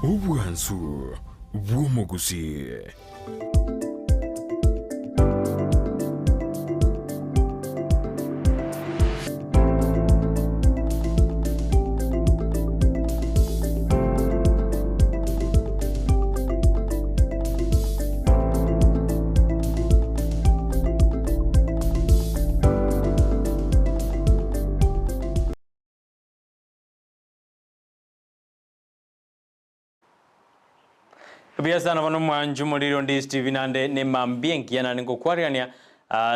Ubwansu bw'omuguzi. Biasa na vanu mwanju muliro ndi Steve Nande ne mambienki yana ningo kwariania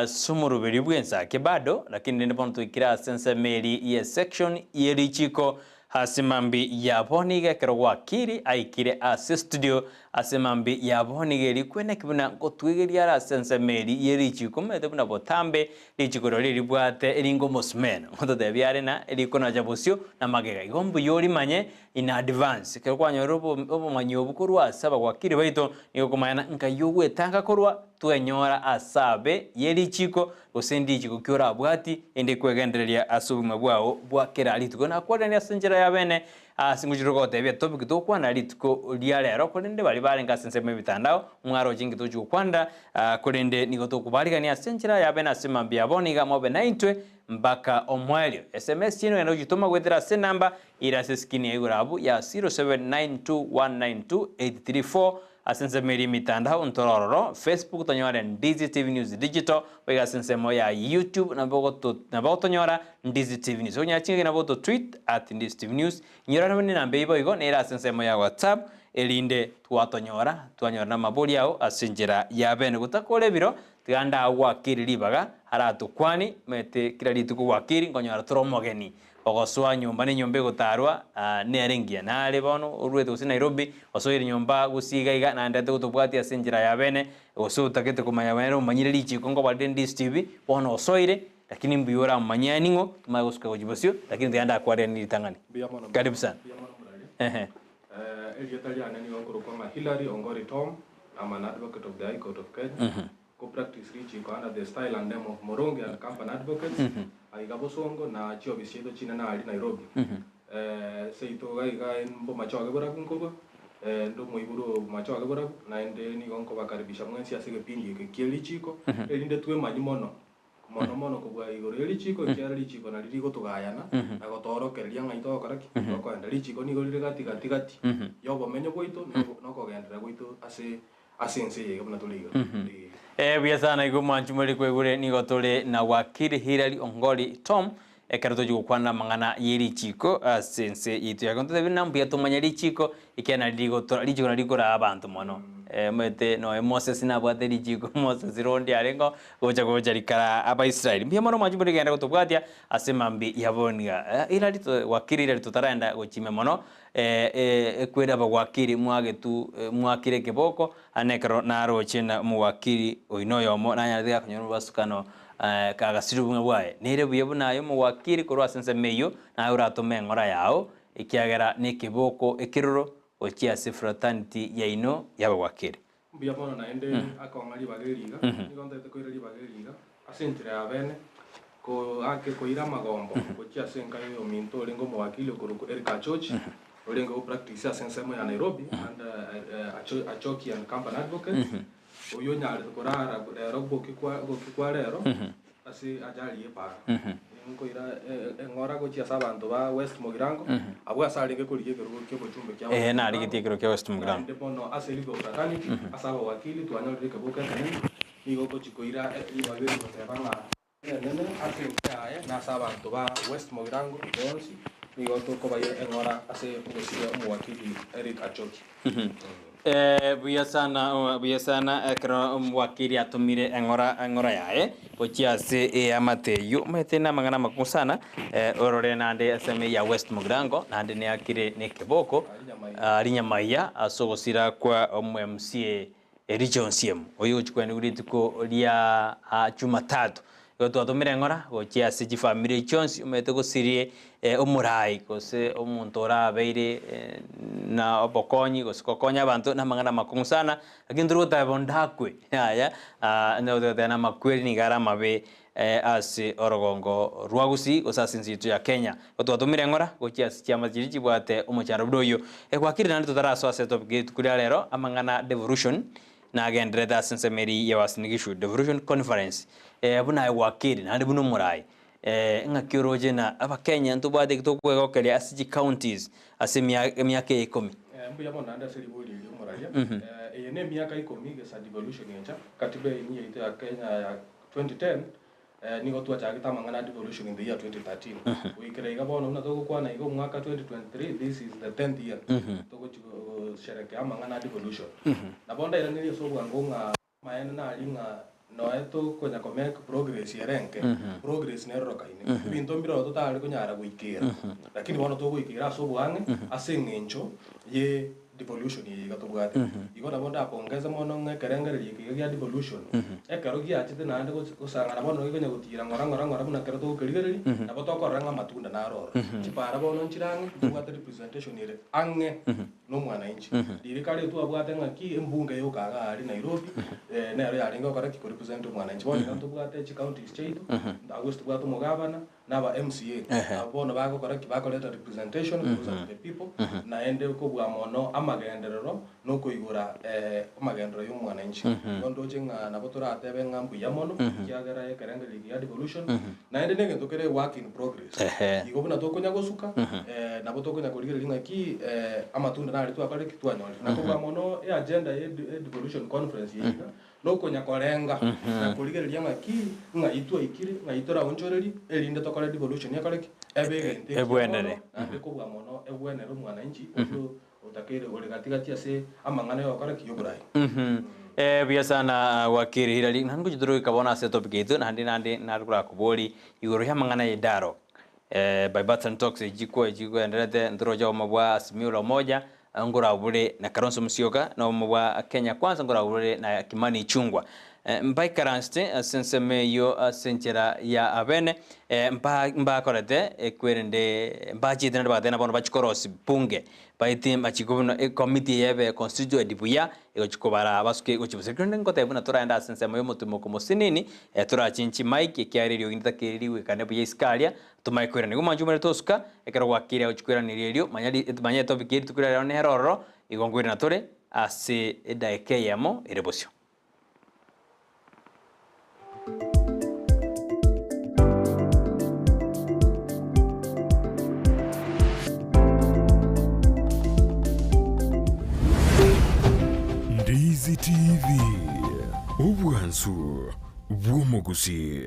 sumuru beribwensa kebado lakini ndipo tuikira sense meli ye section yeri chiko hasimambi yaboniga kero wakiri aikire studio asemambi yaboniga likwene kibuna ngotwigeria ara sense meli yeri chiko mete buna botambe lichiko roli bwate elingo mosmen ngoto de biare na elikona jabosio na magega igombu yori manye in advance kero kwanya robo manyobu kurwa saba wakiri baito niko kumayana nka yogwe tanga kurwa tuenyora asabe yeri chiko osendi chiko kyora bwati ende kwegendereria asubuma bwao bwakera alituko na kwenda asenjera ya bene singujiro tebya topic to kwana alituko lialero kolende bali bali ngasense mebitandao mwaro jingi to kwanda kolende niko to kubaligania asenjera ya bene asimambia boniga mobe 90 mpaka omwelio SMS chino yanojituma gwethera se namba ira seskini yurabu ya 0792192834 asense meri mitandao ntororo Facebook tonyora Ndizi TV News Digital wega sense moya YouTube na bogo tonyora Ndizi TV News onya chingi na boto tweet @Ndizi TV News nyora na namba ibo igo nera sense moya WhatsApp elinde twatonyora na maboli yao asinjira yabene gutakole biro tiganda wakiri libaga haratu kwani mete kila lituko wakiri ngonyora tromogeni ogoswa nyumba ni nyombe gutarwa nerengia nale bono urwete usi Nairobi osoire nyumba gusigaiga na ndate gutubwati asinjira yabene osutakete kumanya bene umanyire lichi kongo balde Ndizi TV bono osoire lakini mbiyora manyani ngo tumagusuka kujibosio lakini tiganda akware ni tangani karibu sana Italian ni ngoro kwa Hillary Ongori Tom I'm an advocate of the High Court of Kenya co-practice reaching under the style and name of Morongi and Company Advocates Aigabosongo na chio bisiedo china na ali Nairobi seito gaiga mbo machoge bora kunko ndo moiburu machoge bora na ende ni gonko bakaribisha mwensi asige pindi ke kieli chiko elinde tuwe manyimono mono kubwa igoro eli chiko kiali chiko na liligo tugayana na gotoro kelia ngaito karaki ko enda lichiko ni gorire gati yobo menyo goito no kogendera goito asense yega buna tuliga biasa na igoma nchumeli kwegure ni gotole na wakiri Hillary Ongori Tom ekarato jugo kwana mangana yeri chiko asense yitu ya konto bina mbia tumanya lichiko ikena ligo na ligora abantu mono mete no Moses na bwate lichiko Moses rondi arengo gocha likara aba Israel mbia mono majumbe genda gotobwatia asemambi yaboniga ila lito wakiri ila tutarenda gochime mono kwenda bagwakiri mwakire kiboko anekero naro chena muwakiri oinoyomo nanya kanyono basukano kagasiru bumwe bwaye nere buye bunayo muwakiri korwa sense meyo na uratume ngora yao ikiagera ne kiboko ekiroro ochia fraternity yaino yabawakiri mbia mono na ende akongari bageriga ni konta kwirali bageriga asentre abene ko ake koira magombo ochia senka yo minto lengo muwakili ko Erika Church olengo practice sense mo ya Nairobi and Achoki and Company Advocates oyo nyale korara rero gokikwa rero asi ajali para ngo ira ngora gochia sabantu ba West Mugirango abwa salinge kuriye kero chumbe kya na aligitie kero kya West Mugirango ndipo no aseli go fraternity asaba wakili tuanyore kabuka kanini nigo gochikoira ibagere gotebanga nene asenkaye na sabantu ba West Mugirango bonsi nigo to bayo ngora ase ngosia muwakili Erika Achoki buya sana ekro mwakiri atumire engora yae ochiase amateyo metena mangana makusana orore nande aseme ya West Mugirango nande ne akire ne kiboko alinyamaya asogosira kwa MCA region CM oyo chikwani urituko lia Jumatatu yoto atumire ngora ochiase ji family Jones umete gosirie umurai kose omuntora beire na obokonyi koskokonya abantu na mangana makusana lakini ndruta bondakwe haya na makweli ni gara mabe ase orogongo rwagusi osasinsitu ya Kenya otwatumire ngora gochia chiama chiri bwate umucharo bdoyo gwakiri nandi tutaraso ase topic kuria lero amangana devolution na agendereta sensemeri ya wasinigishu devolution conference buna gwakiri nandi buno murai ngakiroje na abakenya ntubade kitokwegokeria asiji counties ase miaka 10 mbuya bona nda seri boli ile muraria ene miaka 10 gesa devolution yenja katiba ni yetu ya Kenya ya 2010 ni gotu achagita mangana devolution in the year 2013 uikirega bona una toko kwa na igo mwaka 2023 this is the 10th year toko shereke mangana devolution na bonda ile ni so bwangonga maana na alinga no eto konya ko make progress yerenke progress ne rokaine binto mbiro totali kunyara guikira lakini bono to guikira so bwange asengencho ye devolution yigatubwate igona bonda pongeza mono ngekerengere yikiga devolution ekaro giachite nande gusangana bono gikonya gutira ngora buna kero to kerigeri na boto koranga matunda na roro chipara bono nchirange tubwate representation ire ange no mwana inchi dirikali tu abwate ngaki embunge yokaga ari Nairobi nero yaringa kora ki represent mwana inchi bono tubwate chi counties cheito ndagustu bwate mugabana naba MCA abono bako kora ki bako leta representation to the people na ende ko bwa mono amagenderero no kuigura amagendero y'umwana inchi bondo chenga na botora atebe ngambu ya mono kyagera ekerengeri ya devolution na ende nenge tokere work in progress igo buna tokonya gosuka na botokonya kuligera linga ki amatunda na ritu akare kitwanyole na kwa mono agenda ya devolution conference yiga no konya korenga na kuligera linga ki nga itwa ikire nga itora onchoreri elinde tokore devolution yakare ebege ebwenere ande ko bwa mono ebwenere umwana inchi utakire ule katikati ase amangana yakare kiyoburai bia sana wakiri hilali nangu jiduru kabona ase topic itu nandi narukura kuboli igoro ya mangana yedaro by Button Talks ejiko endelete ndroja omabwa asimiula moja ngora bure na Kalonzo Musyoka na omabwa Kenya Kwanza ngora bure na Kimani Ichung'wah mbai karanste senseme yo senchera ya abene mba korete ekwerende mba chitene batena bono bachikorosi punge baiti machikubno committee yebe constituent dibuya egochikobara basuke gochibusekende ngote buna toraenda senseme yo mutumo komosinini torachinchi mike kyaririo ginita keririwe kane buya iskalia tumaikwerane gumanjumere tosuka ekero gwakire gochikwerane ririo manya topic iri tukurera ne heroro igongwirina tore ase daike yamo erebosio Ndizi TV obwansu bw'omugusi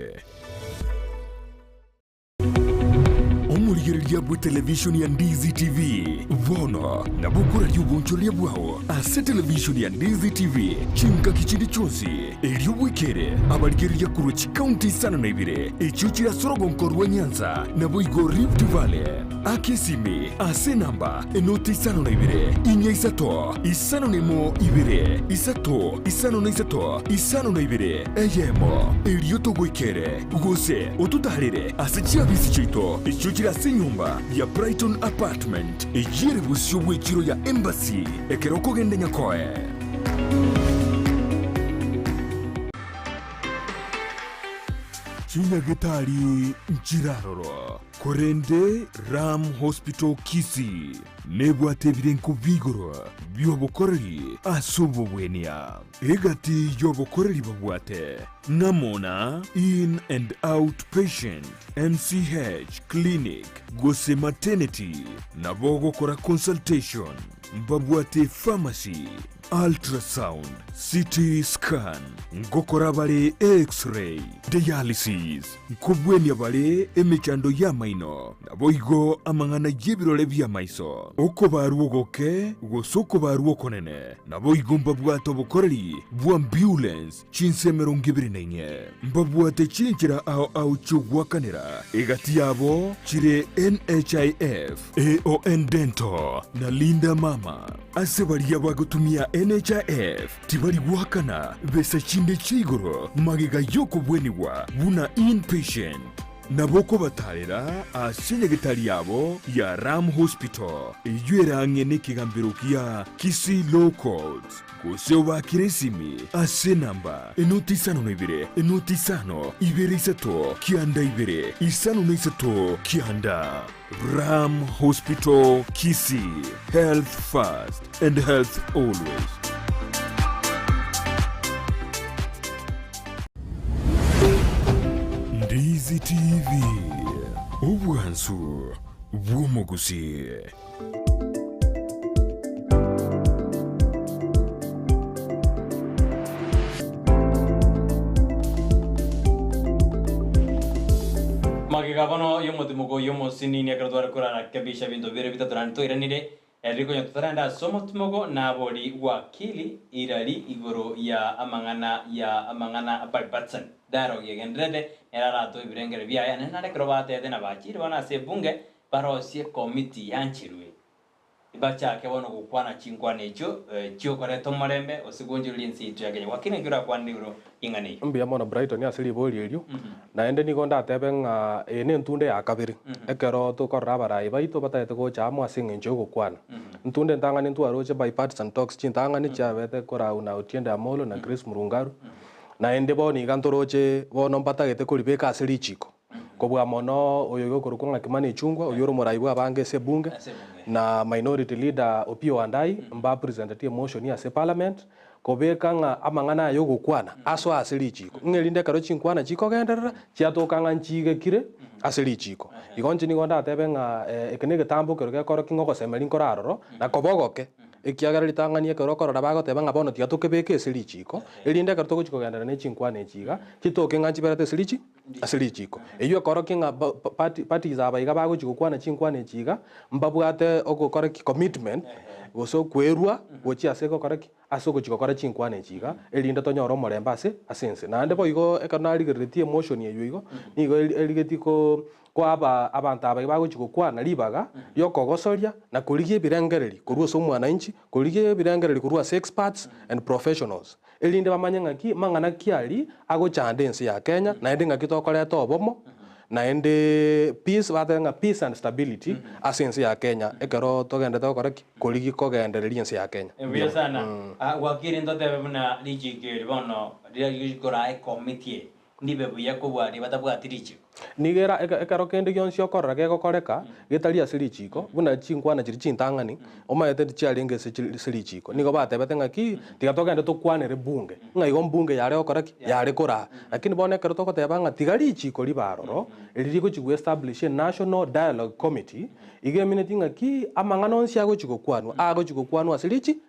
omurigereria bwa television ya Ndizi TV bono na bukura ry'ubunchoria bwaho ase television ya Ndizi TV chinka kichindi chonsi elio bwikere abarigereria kuruchi county sana na ibire echuchira sorogonko rwa Nyanza na boigo Rift Valley akesimi ase namba enoti isano na ibire inya isato isano nemo ibire isato isano na isato isano na ibire eyemo elio togwikere gose otutarire ase chiabisi chito echuchira ase nyumba ya Brighton Apartment ejire busyo bwekiro ya Embassy ekeroko gende nyakoe Chinyagetari Njiraroro Korende Ram Hospital Kisii nebwate birenko bigoro byobokoreri asubo bwenia egati yobokoreri babwate namona in and out patient MCH clinic gose maternity na bogokora consultation mbabwate pharmacy ultrasound CT scan ngokora bale x-ray dialysis nkubwenia bale emechando ya maino naboigo amangana yebirole bya maiso oko baruogoke gosoko baruokonene naboigo mbabwate obukoreri bwa ambulance chinsemero ngibirinenye mbabwate chinchira au chugwakanira egati yabo chire NHIF AON Dental na Linda Mama asebaliya bagotumia NHIF tibali guhakana besa chinde chigoro magega yoko bweniwa buna inpatient naboko batarera asenyagitari yabo ya Ram Hospital ijwerang'e n'ikigambiro kia Kisii Law Court guseo bakiresimi ase namba 552 kianda 2 kianda Ram Hospital Kisii. Health first and health always. Ndizi TV obwansu bw'omuguzi. Magigabano yomotimugo yomosinini akatwara kurara kabisha bintu bire bitaturanito iranire eriko nyotaranda somotimugo nabori wakili irali igoro ya amangana Batson daro yegendrede erarato ibirengere byaya nare krobate na bachiri bana se bunge barosie committee yanchirwe ibacha ke bono gukwana chinkwana echo chio koreto morembe osigonjiri nsitu yake wakine ngira kwandiro ingani mbia mona Brighton ya sili boli elio naende niko ndatebe nga ene ntunde ya kabiri ekero to korra barai baito batete ko chamo asinge njo gukwana ntunde ntangani ntwaroche bipartisan talks chintangani chabete korauna otiende amolo na Grace Murungaru naende boni gantoroche bono mbatagete kulibeka asili chiko kobwa mono oyo gokoruko ngakimani chungwa oyoro moraibu abange se bunge na minority leader Opiyo Wandayi mba representative motion ya se parliament kobeka nga amangana yo gukwana aso asili chiko ngelinde karo chinkwana chiko genderera chiatoka nga nchige kire asili chiko igonje ni gonda tebe nga ekenege tambo kero koro kingo semeli nkoraro na kobogoke ekiagara litangania kero korora bago tebe nga bono tiatoke beke asili chiko elinde karo toko chiko gendera ne chinkwana chiga chitoke nga chiberate asili chiko eyo koro kinga party za baiga bago chikukwana chinkwana chiga mbabwate okokora commitment goso kwerua gochi aseko koraki asoko chikokora chinkwane chiga elinda tonyoro moremba asense nande boigo ekanali geretie emotion yeyo igo nigo eligetiko aba abantu abago chikokwana libaga yokogosoria na kurigie birengereri kurua so mwana inchi kurigie birengereri kurua experts and professionals elinde bamanye ngaki mangana kiali ago chandense ya Kenya na ende ngaki tokoreta obomo naende peace batenga peace and stability asense ya Kenya ekero togende tokoraki kurigi kogendereria ense ya Kenya ebyo sana wakiri ndotebe buna lijike bono lijikora committee ndibe buya kubwari batabwatirichi nigera ekero kende gyonsio korra gegokoreka getalia silichiko buna chinkwana chiri chintangani omayete chialenge silichiko nigo batebete ngaki tigatogende tokwanere bunge ngaigo mbunge yare okoraki yare kora lakini bone kero tokoteba nga tigalichiko libaroro eliriko chigu establish a national dialogue committee igemineti ngaki amangano nsiago chikokwanwa ago chikokwanwa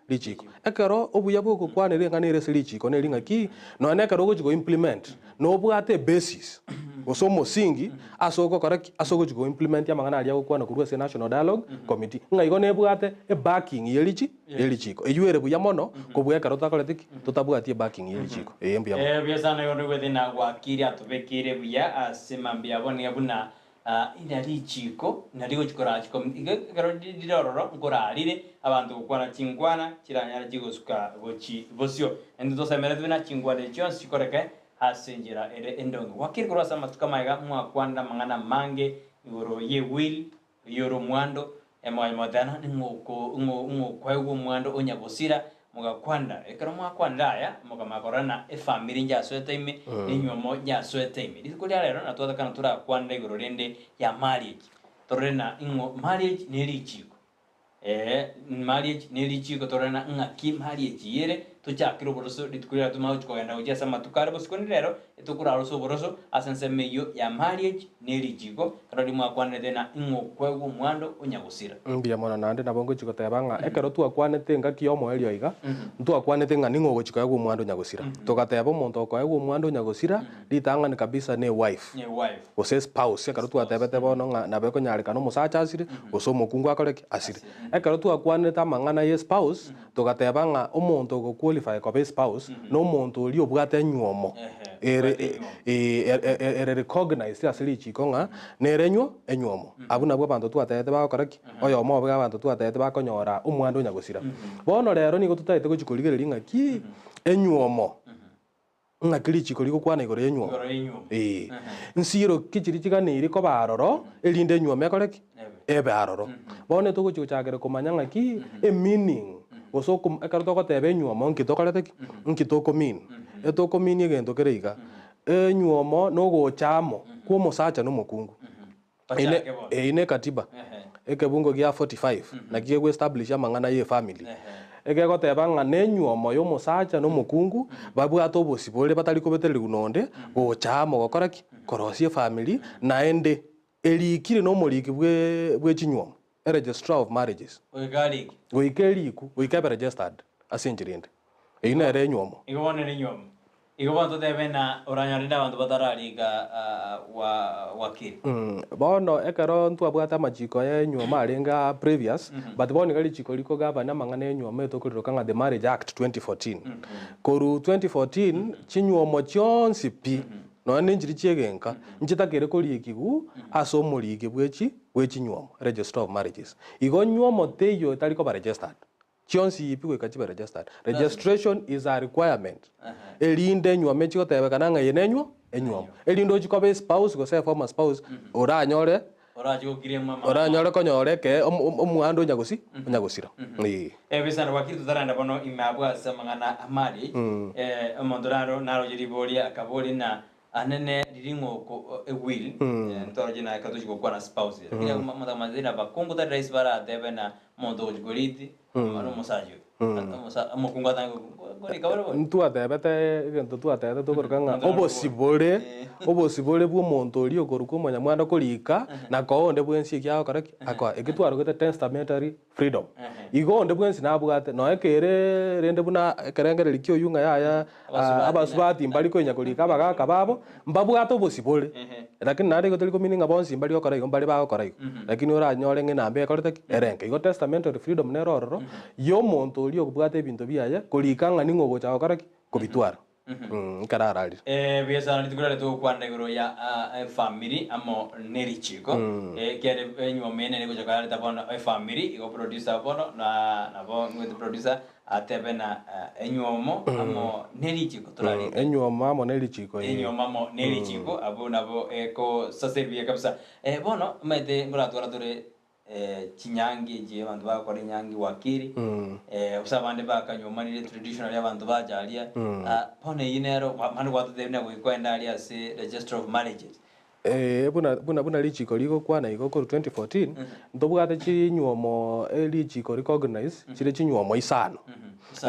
lichiko ekero obuya bwo kokwanere nganere silichiko neri ngaki no nekero go chiko implement no bwate basis osomo singi asoko koraki asoko chiko implement ya mangana ali akokwana kurwa se national dialogue committee ngaigo nebwate e backing yelichiko eyuere buya mono kobwa karo takoletiki tutabwatie backing yelichiko mbya byasana yono wethina gwakiri atubekire buya asemambia boni abuna ina lichiko naligo chikora chiko karo dirororo ngorarire abantu gukwana chingwana kiranyara chigosuka gochi bosio endo semere bina chingwana chonsi chikoreke asenjera ere endongo wakiri kurasa matuka maiga mwakwanda mangana mange yoro ye will yoro mwando emo modana ngo kwaigo mwando onyagosira mugakwanda ekero mwakwanda aya mugamakorana family nja swetaime ninyomo nja swetaime dikulia lero na twataka natura kwanda igoro rende ya marriage torena ingo marriage nelichiko marriage nelichiko torena ngaki marriage yere tuchakiro boroso ditukulia tumauchko yanda ujasa matukare bosikoni lero etukura roso boroso asense meyo ya marriage nelichiko karodi mwakwane tena ingo kwego mwando onyagusira mbia mona nande nabongo chiko tebanga ekero twakwane tenga kiyomo elio iga twakwane tenga ningo gochiko yego mwando nyagusira tokateba monto ko yego mwando nyagusira litanga ni kabisa ne wife ose spouse ekero twatebete bono nga nabeko nyarika no musacha asire osomo kungu akoreke asire ekero twakwane tamangana ye spouse tokateba nga omonto go qualify ko spouse no monto oli obwate nyuomo ere recognize asili chiko nga nerenywo enyuomo abuna bwa bantu twatete bakoraki oyo mo bwa bantu twatete bakonyora omwando nyagusira bono rero nigo tutaite gochikorigereria ngaki enyuomo ng'akiri chiko liko kwana igoro yenyuomo nsiro kichiri chiganiri ko baroro erinde enyuomo ekoreki ebe aroro bono togochagera komanya ng'aki meaning gosoko ekero togoteba enyuomo nkitokorete ki nkitokomin etokomin egento kere iga enyuomo nogochamo kwa omosacha na omokungu ine katiba ekebungo gia 45 naki egwestablish amang'ana ya family egegoteba ng'a nenyuomo ya omosacha na omokungu babwate obosibore batari kobetereri gunonde gochamo gokora ki korosia family naende erikire na omoriki bwe chinyuomo registrar of marriages goika eriku goika ebe registered ase enchirinde ine ere enyuomo igo bantu tebena oranyarinde abantu batarariga wakiri bono ekero ntwabwate amachiko ya enyuomo arenga previous but bono iga richiko riko gabana amang'ana enyuomo etokorerwa ng'a the Marriage Act 2014 koru 2014 chinyuomo chionsi pi nonya enchiri chiegenka nchitakere korikigu ase omorike bwe chinyuomo registrar of marriages igo nyuomo teiyo etari koba registered chionsi ipi goika chiba registered registration is a requirement erinde enyuomo echigotebekana ng'a yene enyuomo erinde ochikobe spouse gose former spouse oranyore konyore ke omwando onyagosira ebisana wakiri tutaranda bono imabwa samangana amali omonto naro yeriboria akabori na anene riring'oko ewil ntoroje na katochiko kwa na spouse kile matamazina bakungu ta rais bara debe na mondo ojigoriti ano mosajo amokunga tango gori kabaro ntwatebete egento twatete tokorokanga obosibore bwa omonto oria okoruka omonyamwando korika na koonde bwensi ekiago koreki akoa ekitwarogete testamentary freedom igo onde bwensi nabwate no ekere rende buna ekerengereri kio yunga yaya abasubati mbari koinya korika abagaka babo mbabwate obosibore lakini nare goteri komininga bonsi mbari okora igo mbari bagokora igo lakini oranyore ng'enambe ekorete erenke igo testamentary freedom nerororo yo omonto oria okobwate ebinto biaye korika ng'a ning'o ogocha gokora ki kobitwara karararire biasana nitikurare tugukwana iguru ya family amo nerichiko kere enyuomo enene gochakara tabono family igo producer bono na nabo ngwete producer atebe na enyuomo amo nerichiko turari enyuomo amo nerichiko enyuomo amo nerichiko abo nabo eko saservia kabisa bono mete ngoratwara tore chinyangi je abantu bakora inyangi wakiri usabande bakanyomanire traditional y'abantu bajalia pone yinero manu kwatu tebina kwenda ali ase register of marriages buna lichiko liko kwana iko ko 2014 ndobwate chinyuomo lichiko recognize chire chinyuomo isano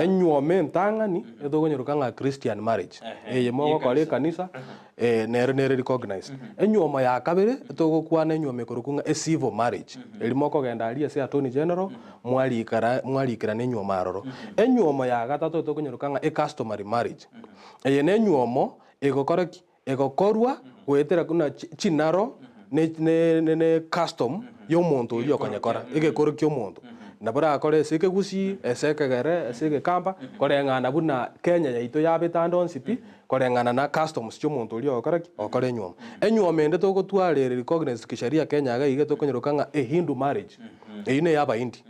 enyuomo entang'ani etogonyeruka ng'a Christian marriage eyemo gokora ekanisa nere recognize enyuomo ya kabere etogokwana enyuomo ekoruka ng'a civil marriage erimo kogenda ali ase attorney general mwarikera nenyuomo aroro enyuomo ya gatatu etogonyeruka ng'a customary marriage eye nenyuomo egokora ki egokorwa gwetera kuna chinaro ne custom y'omonto oria okonyekora egekorokia omonto nabora akore esekegusi esekegere esegekamba koreng'ana buna Kenya yaito yabetanda onsipi koreng'ana na customs ch'omonto oria okora enyuomo enyuomo ende togotwarere recognized kisheria Kenya iga iga tokonyeroka ng'a Hindu marriage eyine y'abaindi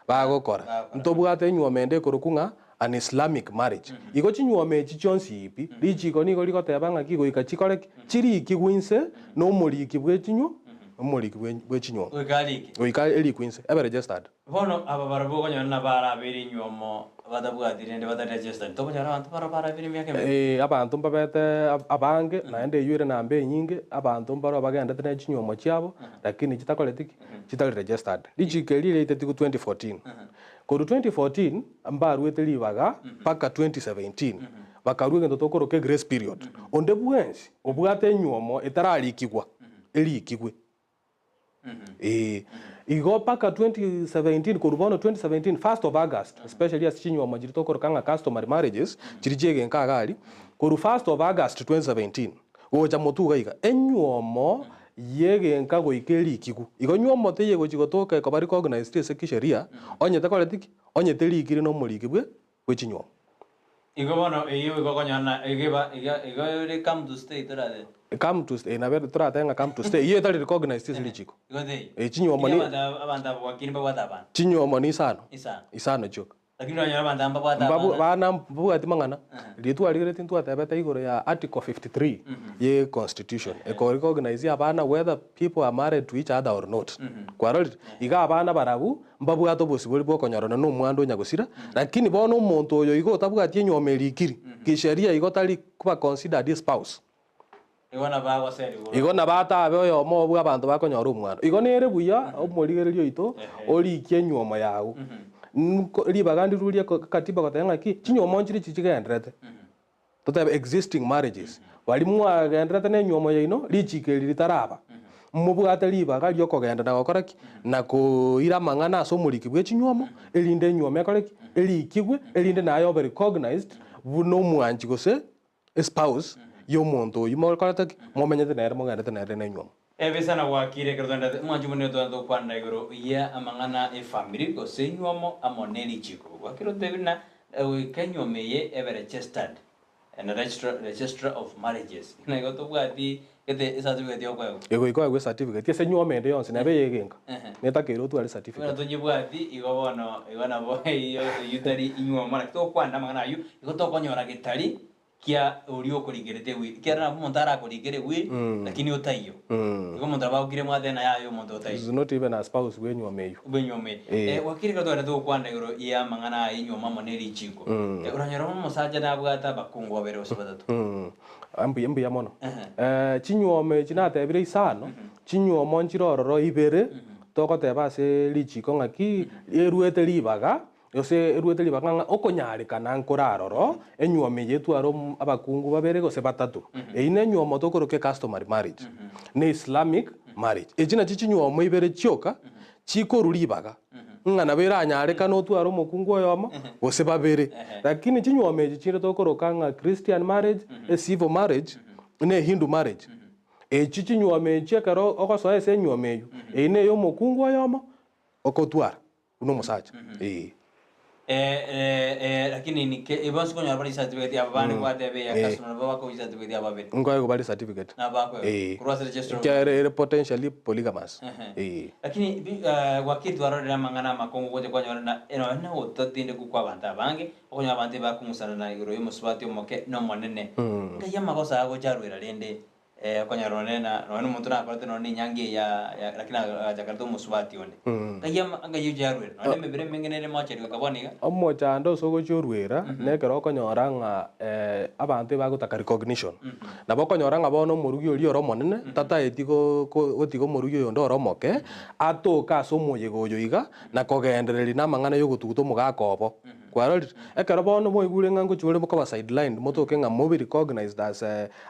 bagokora ntobwate enyuomo ende ekoroku ng'a an Islamic marriage igo chinyuomo echi chionsi ipi lichiko nigo rigoteba ng'aki goika chikore chiriki gwinse n'omoriki bwe chinyuomo omoriki bwe chinyuomo goika erikwinse ebe registered bono aba barabo konyana barabiri nyuomo batabwatire ende bataregistered tokonyara abantu barabiri myake abantu mbabete abange naende yure nambe nyinge abantu mbaro bagendete ne chinyuomo chiabo lakini chitakoletiki chitari registered lichikeli late 2014 koru 2014 mbarwete libaga paka 2017 bakarwe ngento tokoroke grace period onde bwensi obwate nyuomo etararikigwa erikigwe igo paka 2017 korubono 2017 1st of August especially as chinyuomo jiri tokoroka ng'a customary marriages jiri jegenka agali koru 1st of August 2017 gocha motuga iga enyuomo yegenka goika erikigu igo nyuomo teye gochigotoka ko bari recognized ase kisheria onyete koretiki onyete rikire no moriki bwe chinyuomo igo bono iyo igo konyana igo re come to stay torade come to stay na bedo tratenga come to stay iyo tari recognized ase lichiko igo dei chinyuomo ni abanda wakini ba wataban chinyuomo ni isano cho lakini wanyara banda mbabwata mbabu bana mbabu ati mangana litwa ligere tintu atebete igoro ya article 53 ye constitution e recognize abana whether people are married to each other or not kwarori iga abana barabu mbabu ato bosibori bwo konyorana no mwando nyagusira lakini bono umuntu oyo igo tabwatie nyomeri ikiri kisheria igo tali kuba considered spouse igo na bata abe oyo mo bwa abantu bakonyora umwana igo nere buya omorigererio ito orikie nyoma yagu libagandi rulia katiba kotenga ki chinyomo nchiri chichigendrete totebe existing marriages wali mwagendrete ne nyomo yaino lichikeri litaraba mubwate libaga lyo kogenda na gokora ki na kuira mangana so muliki bwe chinyomo elinde nyoma ekore ki elikigwe elinde nayo be recognized buno mwanchi gose spouse yo muntu yimo korata ki momenyete nere mogendete nere ne nyomo Ebesana wakire kerdonda mwanjumune to kwanda igoro ya amangana e family ko senyuomo amoneli chiko wakiro tegna kenyomeye ever registered and register of marriages na goto bwati kete certificate yoko ego iko certificate ke senyuome ndo yonse nabe yegenga neta kero tu ali certificate to nyibwati igobono igona boy yo yutari inyuomo na to kwanda amangana yu goto konyora gitari kia urio kurigerete wi kia na montara kurigere wi lakini otaiyo iko montara bagire mwathena yayo monto otaiyo is not even a spouse wenyu ameyo wakiri ka twara to kwanda igoro ya mangana inyo mama neri chiko uranyara mo saja na bwata bakungu babere osbatatu ambi ya mono chinyuome chinatebire isano chinyuomo nchirororo ibere toko teba se lichiko ngaki eruete libaga yose eruete libaga okonyarikana nkoraroro enyuome yetu aro abakungu babere gose batatu ine nyuomo tokoroke customary marriage ne islamic marriage ejina chinyuomo ibere chioka chikoruri libaga ngana bera anyareka no tu aro mokungu oyoma gose babere lakini chinyuome chichire tokoroka nga Christian marriage a civil marriage ne Hindu marriage chinyuome chekaro okoso ese nyuome yu ine yo mokungu oyoma okotwara uno musacha lakini ni ke ibonsi konya bali certificate ya babani kwa debe ya customer baba ko certificate ya babeni ngoyo bali certificate na bako cross register kare potentially polygamous lakini wakitu arora mangana makongo koje konya na eno na ototinde ku kwa banta bange konya bante ba kumusana na igoro yo musubati omoke no monene ngaya makosa ago jarwera lende konya ronena no muntu na kwate no ni nyangi ya lakini ajakarto musubati one ngaya jarwera no mebere mengenere macheri kaboniga omochando sogo chorwera nekero konyoranga abantu bagutaka recognition nabo konyoranga bono morugi ori oro monene tata etiko gotigo morugi yo ndoro moke atoka somoye goyo iga na kogendereri na mangana yo gutuguto mugakobo kwarori ekero bono moigure ngango chore mukoba sideline motoke nga mobi recognized as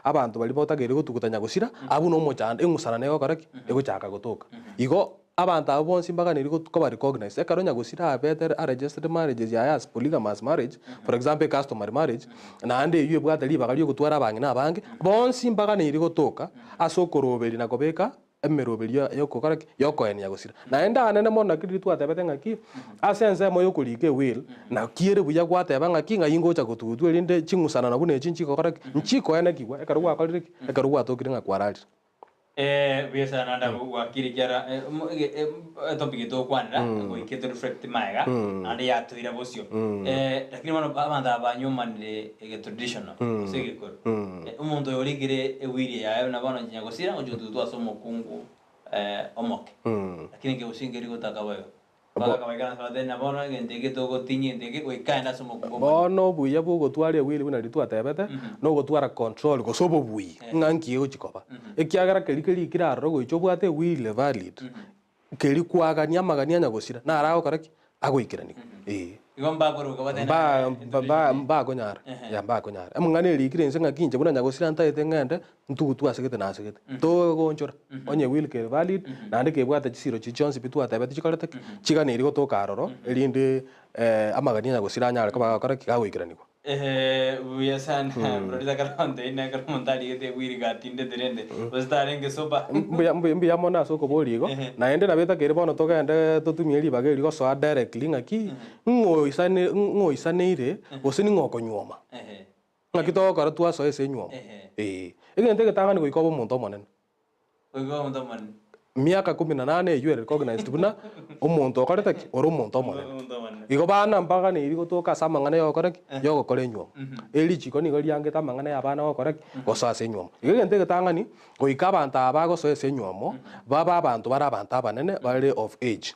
abantu bali botagere gutugutanya gusira abu no mochando engusana nego karaki egochaka gutoka igo abantu abo bonsi mbaga niri ko recognize ekaro nyagusira better a registered marriages ya as polygamous marriage for example customary marriage na ande yu bwatali bagali gutwara abangi na abangi bonsi mbaga niri gotoka asokoroberi na kobeka emeroberi yo kokaraki yo koeni yagusira na enda anene mona kiri twatebete ngaki asense mo yo kurike will na kiere buya gwateba ngaki ngayingo cha gututu elinde chingusana na bune chinchi kokaraki nchiko ene kiwa ekaro gwakaliriki ekaro gwatokire ngakwarari biasa nanda wakiri kiara topic itu kwanira ngo iketo reflect maiga ande ya tuira bosio lakini mano banda abanyuma ni traditional segikoro umuntu yorigire ewiri ya na bana nyagosira ngo jutu asomo kungu omoke lakini ke usingeri gotaka bayo baka baigana sabade na bona ngende ke togo tinyi ndege ko ikaenda somo kungu bono buya bwo gotwara ewiri buna litwatebete no gotwara control go sobo bui nganki yo chikoba ekiagara kelikeli kiraro go ichobwate will valid keli kwagania magania nyagosira na arago karaki agoikiraniko igomba koruka batena mba konyara ya mba konyara amungane likirense ngakinje buna nyagosira ntaete ngende ntugutu asegete na asegete to gonchora onye will ke valid na ande ke bwate chisiro chichonsi bitu atebete chikorete chigane iri gotoka aroro elinde amagania nyagosira nyara kaba karaki agoikiraniko biasa brother kalonde ina kalmontari ete wiri gatinde derende bastarenge soba mbuya mona soko boligo na ende na beta kere bono togende tutumieri bageri go so directly ngaki ngoisane ire gosini ngoko nyoma ngaki to kara twa so ese nyoma egente getanga ni goikobo muntu monene oigo muntu monene miaka 18 you recognized buna omuntu okorete ki ori omuntu omone igo bana mpaka ni irigo toka samangana yokore ki yogokore nyuomo erichiko nigo riangete amang'ana ya bana gokore ki gosoase nyuomo igo egento egetang'ani goika abanto aba gosoese nyuomo baba abanto bare abanto abanene bare of age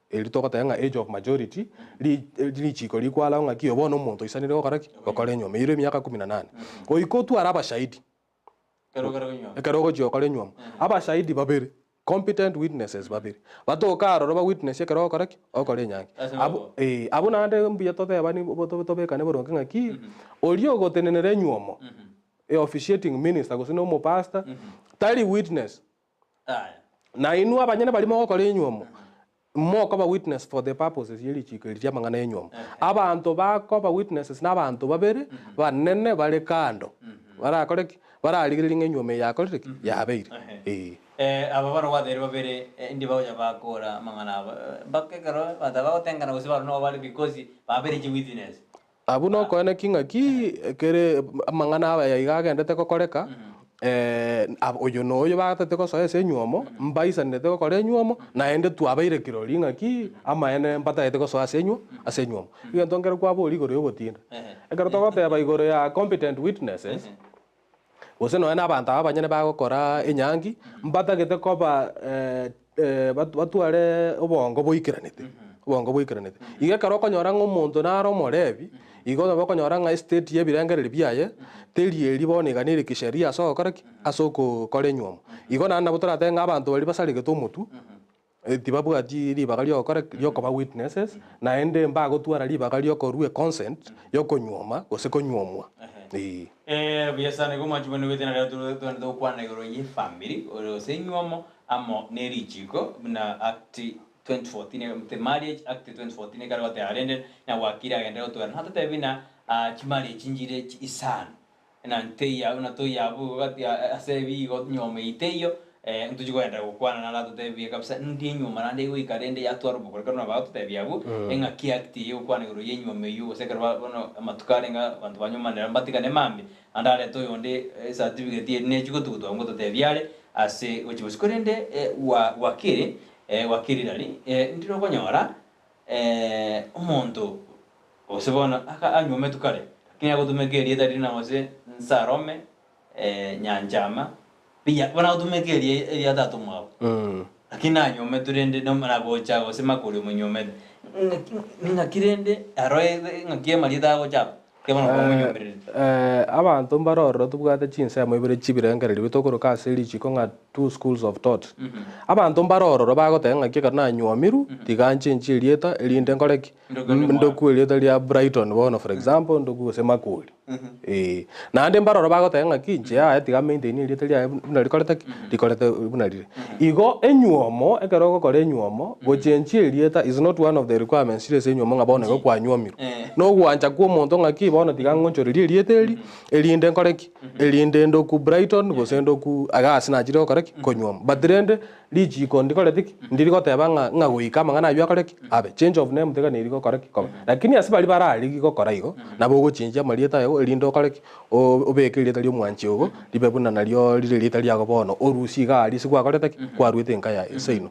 eri togoteba age of majority richiko rikwala ng'aki obona omonto oisanire gokora ki gokore nyuomo ire emiaka 18 goika otwara abashahidi ekero ogochia okore nyuomo abashahidi babere competent witnesses babiri batoka aroro ba witness ekero gokora ki okore nyange abo nande mbuya toteba ni tobekane boronke ng'aki ori ogotenenere nyuomo officiating minister gose no pastor tari witness na inu abanyene barimo gokora nyuomo moko ba witness for the purposes yeri chikeri amang'ana enyuomo abanto bako ba witnesses n'abanto babere banene bare kando barakore ki bararigirira ng'enyuomo yakorire ki yabeire aba bano bathere babere ndi baoja bakora mang'ana bakekero bataba gotengana gose baro no bari because babere chi witness abu no koene king'aki kere amang'ana aba yaigagendete gokoreka oyo noyo bagatete gosoesa enyuomo mbaisanete gokora enyuomo naende twabaire kirori ng'aki amaene mbataete gosoasa ase enyuomo egento nkere kwabori igoro ya ogotinda ekero togoteba igoro ya competent witnesses gose noe na abanto aba abanyene bagokora enyangi mbatagete koba batware obongo boikeranete iga ekero okonyora ng'omonto nare omorebi igo okonyora ng'a estate ya ebirengereri biaye terieri bono iganire kisheria ase ogokora ki ase okokora enyuomo igo naende nabo toratebe ng'a abanto baria basarigete omotu tibabwati ribaga riogokora riokoba witnesses naende mbagotwara ribaga riokorwa consent yokonyuoma gose konyuomwa biasane go machibone wetena rero tuende tukwana igoro ye family ose nyuomo amo nerichiko na act 2014 the marriage act 2014 karo te arende na wakira agende otwara hata tebina chimari chinjire isan na nteya una to yabu gati asebi go nyome iteyo ntujigo enda gukwana na lato tebi kabisa ndi nyuma nande go ikarende yatwara bukore kana ba tebi yabu enga kiakti yo kwana igoro ye nyome yu sekera bono matukarenga bantu banyuma ne mbatikane mambi andale to yonde certificate ne chiko tukuto ngo tebiale ase ochibusikorende wakire wakirirari ndiro konyora omonto osebona aka anyome tukare kinya gutumekerie tari na wase nsarome nyanjama biya bana gutumekerie eria tatu mwa lakini anyome turende no mara gocha gose makuri munyome ngakirende aroe ngakie marita gocha kebona kwa munyome abantu mbaroro tubwate chinsemo ibere chibirengereri bitokoroka ase richiko ng'a 2 schools of thought abantu mbaroro bagotega ng'aki kana nyuomiru tiganchenchi erieta erinde nkoreki ndoku erieta ria Brighton bono for example ndoku gose makuri naende mbaroro bagotega ng'aki nche aya tiga maintain erieta ria buna rikorete rikorete buna rire igo enyuomo ekero gokora enyuomo gochenchi erieta is not one of the requirements ire enyuomo ng'a bono kwa nyuomiru no gwancha kwa omonto ng'aki bono tiga ngonchoreria erieta eri erinde nkoreki erinde ndoku Brighton gose ndoku agasi nachire gokoreki konyuoma but rende richiko ndikoreti ndirigoteba ng'a goika amang'ana ayo akoreki abe change of name tiga neri gokoreki koba lakini ase bari bararigi gokora igo nabo gochinja marieta ayo erinde okoreki obeke erieta ria omwanchi ogo ribe buna nario rire erieta riago bono orusi gari sigwakorete kwarwete nkaya eseino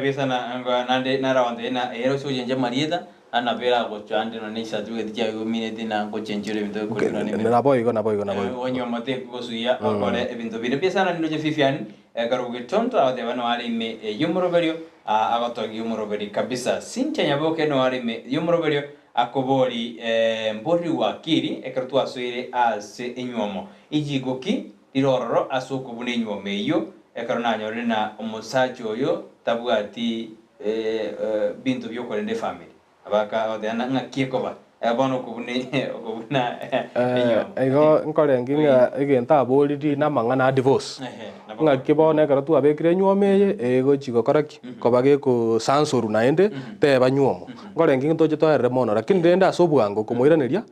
bisana nande narawande na ero sojenge marieta ana vera gochande no nisha tuge tia minute na gochenjure bintu ko ni nabo igo onyo mate ko suya okore bintu bire pisana ndo je fifian garu getonto ade bano ari me yumoroberio agotogi yumoroberi kabisa sincha nyaboke no ari me yumoroberio akobori mbori wakiri ekertu asuire ase enyuomo ijigoki rirororo asuko bune enyuomo eyo ekarona nyore na omusacho oyo tabwati bintu byokorende family abaka odena ng'akieko ba bono kubuna ego nkorenginga egenta aboriri na mang'ana divorce ng'aki bono ekero twabekire enyuomo eye ego chigokoraki koba geko sansuru naende teba nyuomo nkorenginga toche toerere mono lakini rende ase obwango komoiraneria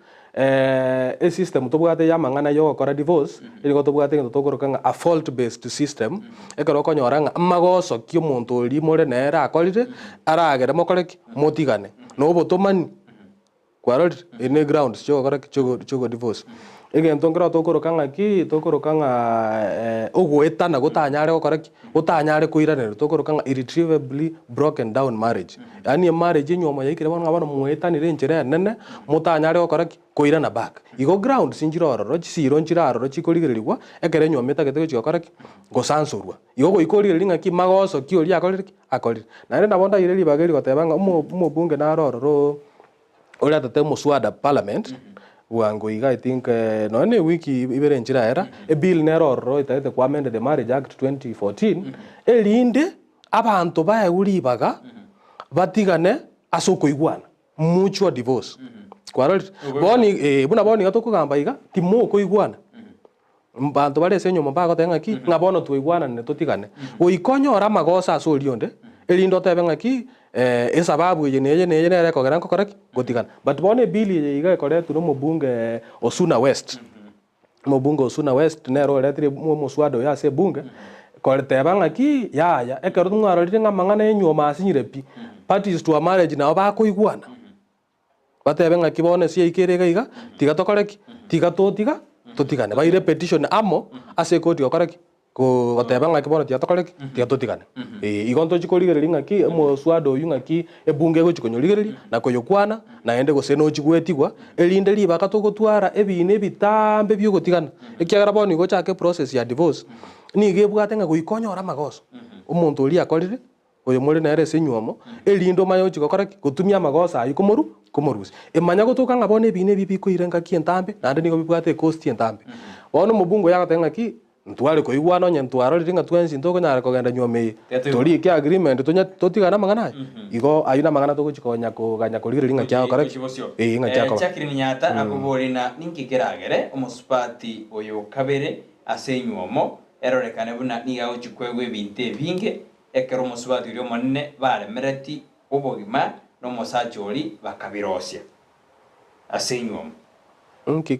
system tobwate ya mang'ana yogokora divorce erigo tobwate ng'ento tokoroka ng'a a fault based system ekero okonyora ng'a amagosokia omonto oria more nere akorire aragere mokoreki motigane no obotomani kwarorire ine grounds chogokoreki chogo divorce egento ngero tokoroka ki tokoroka ogoetana gotanyare gokora ki gotanyare koiranera tokoroka irretrievably broken down marriage yani marriage enyomo yaikire bono ngabana moetanire enchera nene motanyare gokora ki koirana back igo ground sinjirororo chisiro nchiraroro chikorigererigwa ekere enyomo etagete gochigokora ki gosansorwa igo goikorigereri ng'aki magoso ki oria akorire ki akorire naende nabo ndaire ribageri goteba ng'a omobunge narororo oria atate muswada parliament wango iga I think no ne wiki ibere nchira era a bill nerororo itaite kwa amend the marriage act 2014 elinde abantu baeuribaga batigane asoko igwana mutual divorce kwaro boni buna boni gato kugamba iga timoko igwana mbantu bare senyo mbago tenga ki ngabono tu igwana ne totigane oikonyora magosa asorionde elindo tebe ngaki esababu ye nere kogera nkokora gotigana but bone bili iga ekore tu no bunge Osuna West mobunge Osuna West nero retire muswado ya se bunge koreteba ngaki ya ekero ngaro ringa mangana enyoma asinyirepi parties to a marriage na bakoigwana batebe ngaki bone sie ikerega iga tiga tokoreki tiga totiga totigane baire petition amo ase koti gokoreki ko bateba ngaki bono tiga tokoreki tiga totigane igonto chikorigereri ngaki muswado uyu ngaki ebunge gochikonyorigereri na koyokwana naende goseno chigwetigwa elinde libaka togotwara ebine bitambe byogotigana ekiagara bono gochake process ya divorce ni gebwate nga goikonyora magoso omonto ori akorire oyo muri nere senyuomo elindo mayo chigokora gotumia magoso ayi komorusi emanya gotoka nga bone ebine bibikoire ngaki entambe naende nigo bibwate cost entambe bono mobungo yagatenga ki ntware koigwana onye ntwaro riringa twensi ntoko nyara kogenda nyome tori ki agreement tonya totigana mangana igo ayuna mangana togochikonya koganya korire ringa kyao kare nga kyako chakiri nyata akuborina ninkigeragere omuspati oyo kabere asenyuomo erorekane buna niga ochikwegwe binte binge ekero omusubati uri omonene baremereti obogima n'omusachori bakabirosia asenyuomo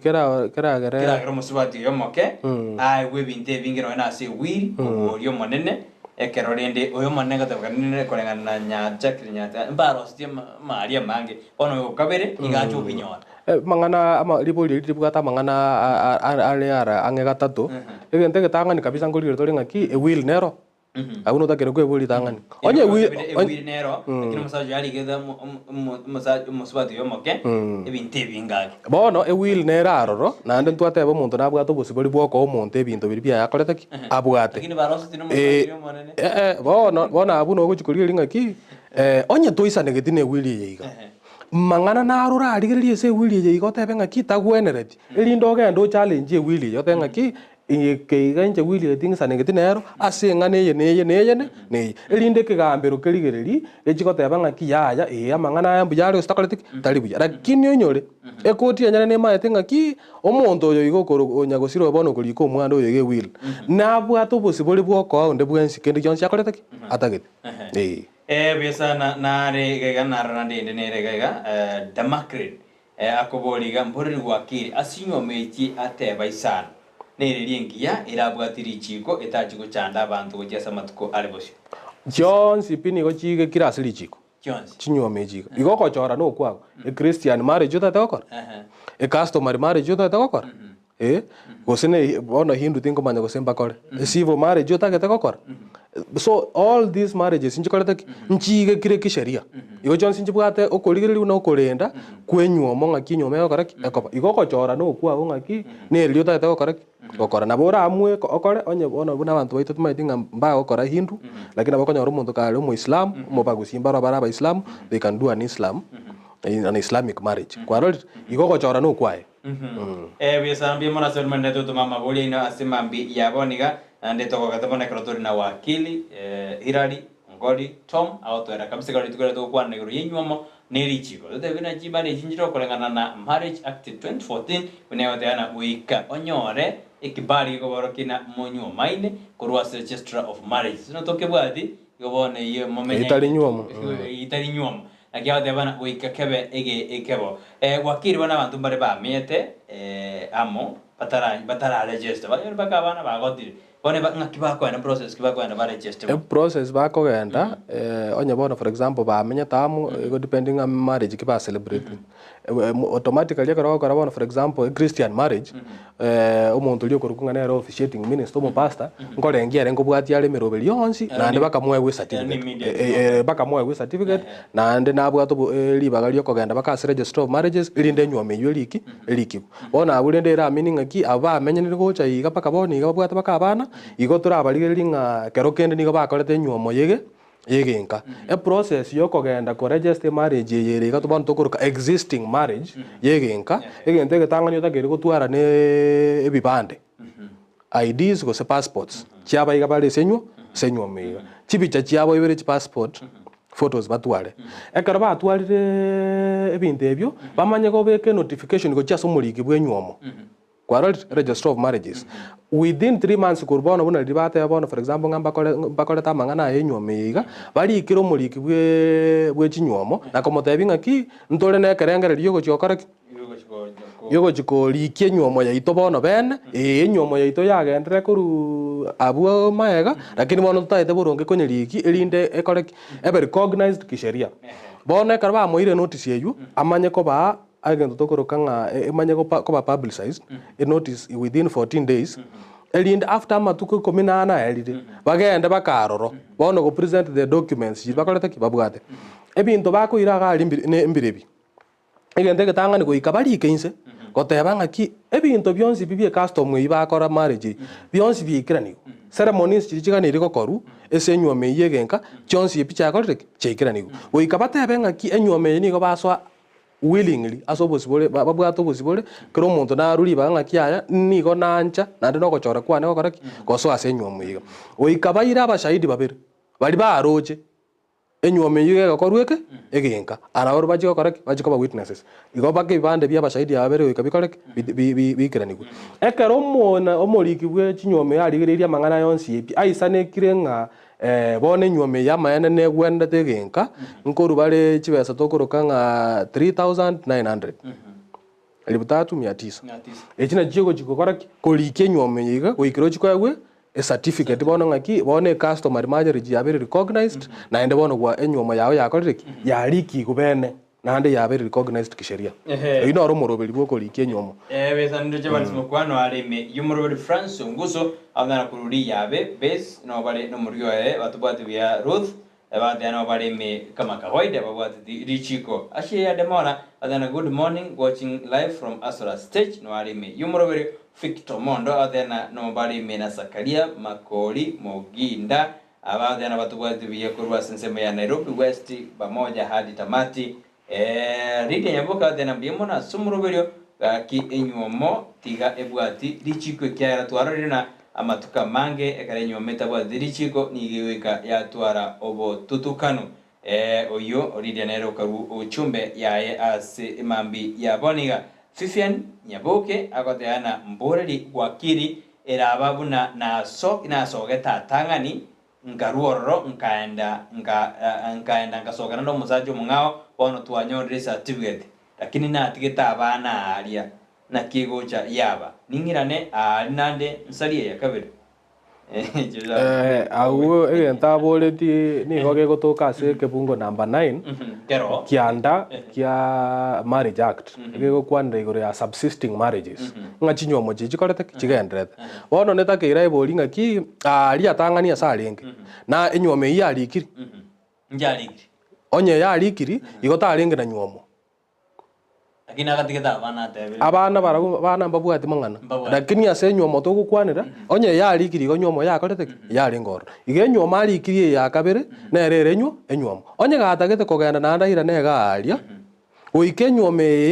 keragere omusubati oyo omoke aigwe binte binge noena ase wiri ori omonene ekero rende oyo omonene gatabukanine korengana na nyachakiri nyata mbarostie maria mange bono okabere igacho obinyora mangana ama libori libugata mangana ale ange gatatu egente getangani kabisa ngorire tori ngaki e will nero abuno takere ko ebuli tangani onye will nero kino musaje ali geda musubati yo moke ebinte bingaki bono e will nero aroro nande ntwateba omonto nabwata obosibori bwoko omonto ebinto biri bya yakorete ki abwate lakini barosi no musubati yo monene bono abuno gochikorire ngaki onye toisane getine will yeiga mangana narura arigererie ase wili ye igotebe ngaki tagwenereti elindo ogenda challenge wili yo tenga ki keiga nje wili tingisane ngetinero ase ngane ye ne elinde kigambero kerigereri echigoteba ngaki yaya amangana yambu yari stakoletik talibuya lakini onyore ekoti yanyane ne maete ngaki omonto oyo igokoro onyagosiro bono kuriko omwando oyo ge wili nabwato bosibori bwoko onde bwensi kende jonsi akoletik atagete besana nare gega narande nere gega Democrat akoboriga mboreri wakiri asinyo mechi ateba isana nere liengia irabwatiri chiko etachiko chanda abantu gochesa matuko alibosio Jones ipini go chige kirasiri chiko Jones chinyo mechi igo kochora no kwago e Christian marriage uta tekokor e customary marriage uta tekokor gosene bono hindu tingo manya gosemba kore civil marriage uta tekokor so all these marriages nchikorete nchige kire kisheria igo Jones nchibwate okorigereri una okorenda kwenyuomo ngaki nyome yokoreki ekoba igo kochora no kwago ngaki neriri uta tekokoreki gokora nabora amwe okore onye bono buna abantu baito tumaitinga mba okora hindu lakini abakonyora omonto kale omuislam omobagusimba bara islam they can do an Islamic marriage kwaro igo kochora no kwae besambia mona sermende to mama boli ina asimambi yaboniga ande toko katabona krotori na wakili Hilary Ongori Tom autoera kabisa kali tukore to kwa negro yenyuomo nerichiko tote bina chibane chinjiro kolengana na marriage act 2014 uneoteana uika onyore ikibali ko borokina monyo maine korwa registrar of marriage no toke bwadi gobone ye momenya itari nyuomo akia debana uika kebe ege ekebo wakili bana bantu bare ba miete amo batara register baka bana bagotire bone ngakibako na process kibako na ba register process bako genda onye bono for example ba menya tamu go depending on marriage kiba celebrate automatically kora for example Christian marriage omuntu uri okurukunga na officiating minister mo pastor ngorengia rengo bwati ale meroberi yonsi na ande bakamwe we certificate bakamwe we certificate na ande nabwato libaga lyo kogenda bakase register of marriages irinde nyome yo liki bona burende ra meaning aki aba amenyenire gocha iga bakaboni iga bwata bakabana igo turabarigeri nga kero kende nigo bakorete nyuomo yegenka a process yo kogenda ko register marriage yere ga tubana tokuruka existing marriage yegenka egente getanganya takere gutwara ne ebibande IDs go se passports chiaba iga bale senywo mega chibicha chiabo ibere passport photos batware ekara batwarire ebinte ebyo bamanye go beke notification go chaso muliki bwenywomo kwa register of marriages within 3 months kurbona buna libata yabona for example ngamba bakole tamangana yenywomeiga bali ikiro muliki bwe chinywomo na komotebinga ki ntole ne kerengere liyo gochokora yogo chikoli kyenywomo ya ito bono bene enywomo ya ito yagendere kuru abu maega lakini bono tutaite buronge konyeliki elinde ekore ebe recognized kisheria bono karba moire notice yeyu amanye ko ba agento tokoroka nga emanye ko ba publicized a notice within 14 days elinde after matuko komina na elide bagenda bakaroro bono go present the documents bakoleta kibabwate ebinto bako iraga imbirebi egende getanga ni goikabali kense goteba ngaki ebinto byonsi bibye custom ibakora marriage byonsi byikirani ceremonies chichiganire gokoru esenyuome yegenka chonsi epicha akorek chekirani goikabate ngaki enyuome ni go baswa willingly aso possible babwato possible kero muntu na ruri banga kiaya nigo nancha nande no gochora kwane gokora goso asenyuome yiga goikabaira abashahidi babiri bali baroje enyuome yiga gokorweke egenka araoro baje gokora baje ko witnesses igo bake bande bya abashahidi abere goikabikore bikirani ekero mona omoriki bwe chinyuome yarigereria mangana yonsi epi aisane kirenga bone nyuome ya mayane ne gwenda tegenka nkoru bale chibesa tokoroka nga 3900 elibutatu 900 echina chigo chikokora kolike nyuome yiga goikiro chikwawe a certificate bono ngaki bone customer marriage yabere recognized na ende bono gwa enyuomo yawo yakoreki yariki kubene nande yabere recognized kisheria ino aro morobeli bwoko like nyuomo besa ndo chebali smokwano alime yumorobeli France nguso abana kururi yabe base no bale no murio batubati bya Ruth abade no bale me kama kawaida babwati Richiko ashe ya demora adana good morning watching live from Asura stage no alime yumorobeli Victor Mondo adana no bale me na Sakaria Makoli Moginda abade na batubati bya kurwa sensema ya Nairobi West pamoja hadi tamati ride nyaboka adana bimona sumuroberio ki enyuomo tiga ebwati Richiko kyara twararina amatuka mange ekare nyometa bwa Richiko nigiwika ya twara obo tutukano oyo oride nero karu uchumbe yae ase imambi ya boniga Fifian nyaboke akoteana mboreri wakiri erababuna na sok na sogeta tangani ngaruoro nkaenda ngasogana no musajo mungao bono twanyorire certificate lakini na tigeta abana aria na kigocha yaba ningirane nande nsariye ya kabiri awo egenta boleti ni goge gotoka se kebungo number 9 kero kianda kia marriage act egego kwanda igore ya subsisting marriages ngachinyo moji chikorete chigendrete bono neta keira ebolinga ki ali atangania salenge na enyome ya alikiri njalikiri onye ya alikiri igota alenge na nyuomo lakini agatigeta abana bana mbabwati mangana lakini ase nyuomo to gukwanira onye ya alikiri go nyuomo ya korete ya lingoro ige nyuomo alikiri ya kabere na erere enyuomo onye gatagete kogenda na ndaira nega alia oike nyuome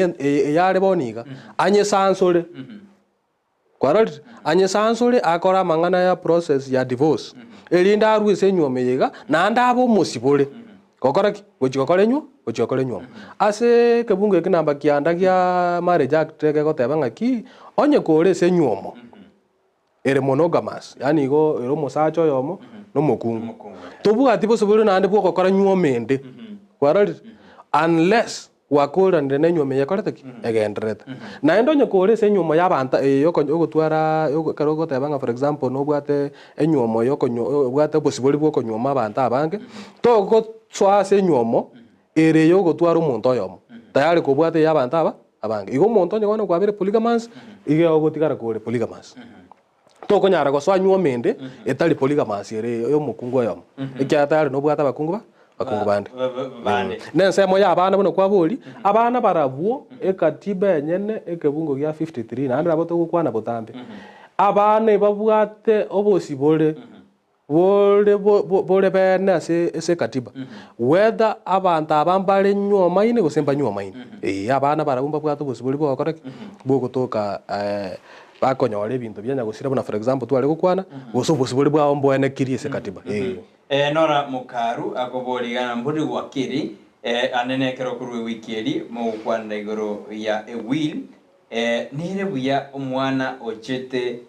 ya leboniga anye sansole kwarali anye sansole akora mangana ya process ya divorce elinda arwise nyuome yega na ndabo musibole kokora gochikokore nyuomo ase kebunge kinamba kianda kia marriage act ke goteba ngaki onye kore se nyuomo ere monogamous yani go ero mosacho yomo no mokungu tobwati possible na ande bwo kokora nyuomende kwarali unless wakora ndene nyuome yakorete egendrete na endonye kore se nyuomo yabanta yokotwara yokarogo tebanga for example no bwate enyuomo bwate possible bwo konyuoma abanta abange to go twa se nyuomo ere yogotwara omuntu oyomo tayari kobwate ya bantu aba abange igo monto nyone kwabire polygamous ige ogotigara kore polygamous to konyara goswa nyuomende etali polygamous ere yo mukungu yomo ekya tayari no bwata bakungu bande nensemo ya abana bono kwabori abana barabuo ekatiba enyene ekebungo gya 53 na ndabo to gukwana botambe abana babwate obosi bole bene ase katiba whether abantu abambare nyoma ine gosemba nyoma ine abana barabumba bwato obosi bole bwakora bwogotoka bakonyore ebintu byanya gusira bona for example twale gukwana goso obosi bole bwa ombone kiri ase katiba nora mukaru akoborigana mburi gwakiri anene kero kurwe wikeri mo kwanda igoro ya will nire buya omwana ochete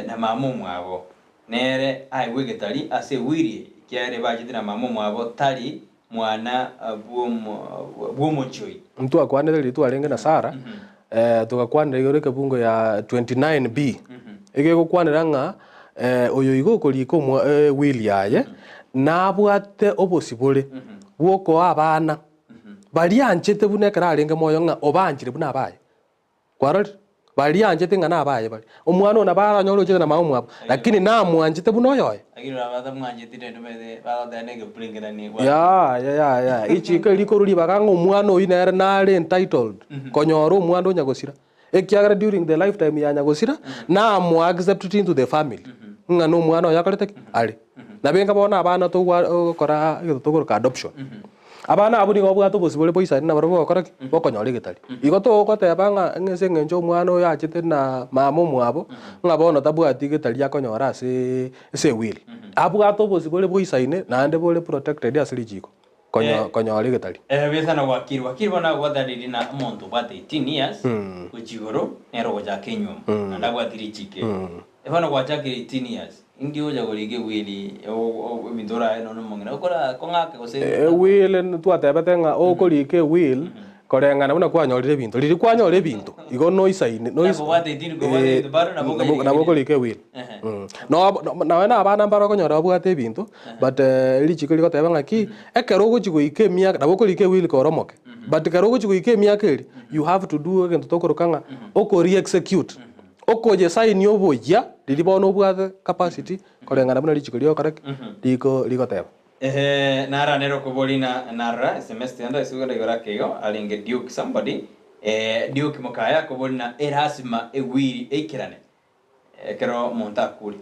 na mamu mwabo nere aiwe getari ase wiri kyare bajite na mamu mwabo tali mwana bwomochoi mtu akwanere litu alenge na Sara tukakwanira igoro kebungo ya 29B ege gukwanira nga oyo igoko liko will yaye nabwate obosi bole bwoko abana bali anchete bunekera alenge moyo nga obanjire buna abaye kwarori bali anchete nga nabaye bali omwana ona bara nyoro chete na mamu mwabo lakini namwanjete buno yoye agira abata mwanjete ndo bede baba nege bringera ni ya ichi liko ruli bakanga omwana oyinere nare entitled konyoro omwana onyagosira ekiagara during the lifetime ya nyagosira na mu accept into the family nga no mwana yakorete ali nabenga bona abana to kora to ka adoption abana abuni gobwato bosibole boisa na barabo bakora bokonyore getari igo to kotebanga ngese ngenjo mwana oyo achite na mamo mwabo ngabona tabwati getari yakonyora ase will abwato bosibole boisa ine nande bole protected asiri jiko konyore getari besana wakiri bona gwadariri na monto bate 18 years kujigoro nero goja kenyum ndabwatiri chike ebana gwachakire 18 years indio jagorige wili o mindora no mongena okora kongake gose will twatebetenga okorike will korengana buna kwanyorire bintu riri kwanyorire bintu igo no isaine no nabo korike will no wena abana mbaro konyora bwate bintu but richiko liko tebanga ki ekero gochikoike miaka nabo korike will koromoke but kero gochikoike miaka eri you have to do agento tokorokanga okori execute okoje sign oboya riri bono bwate capacity korengana buna richiko liko korek liko teba nara nero kobolina nara semester anda isuga igora kego alinge duke somebody duke mokaya kobolina erasima ewiri ekirane kero monta kuri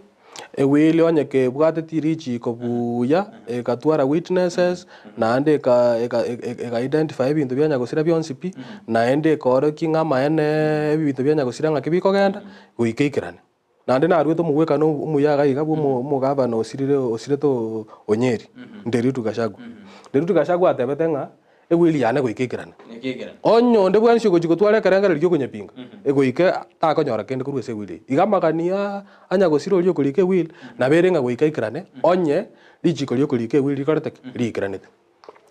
ewili onyeke bwate tirichi kobuya ekatwara witnesses naende eka identify ebintu byanya gusira byonsipi naende koro kingama ene ebintu byanya gusira ngakibiko genda guikeikirane nande narwe to mugweka no umuyaga igabo mugaba no osirire to onyeri nderitu gashagu atebetenga ewili yana guikeikirane onyo nde bwanshi gutware karangara ryo kunyepinga egoike takonyora kende kurwese wili igamakania anya gusiro ryo kulike will na berenga guikeikirane onye rijiko ryo kulike will rikorete rikiranete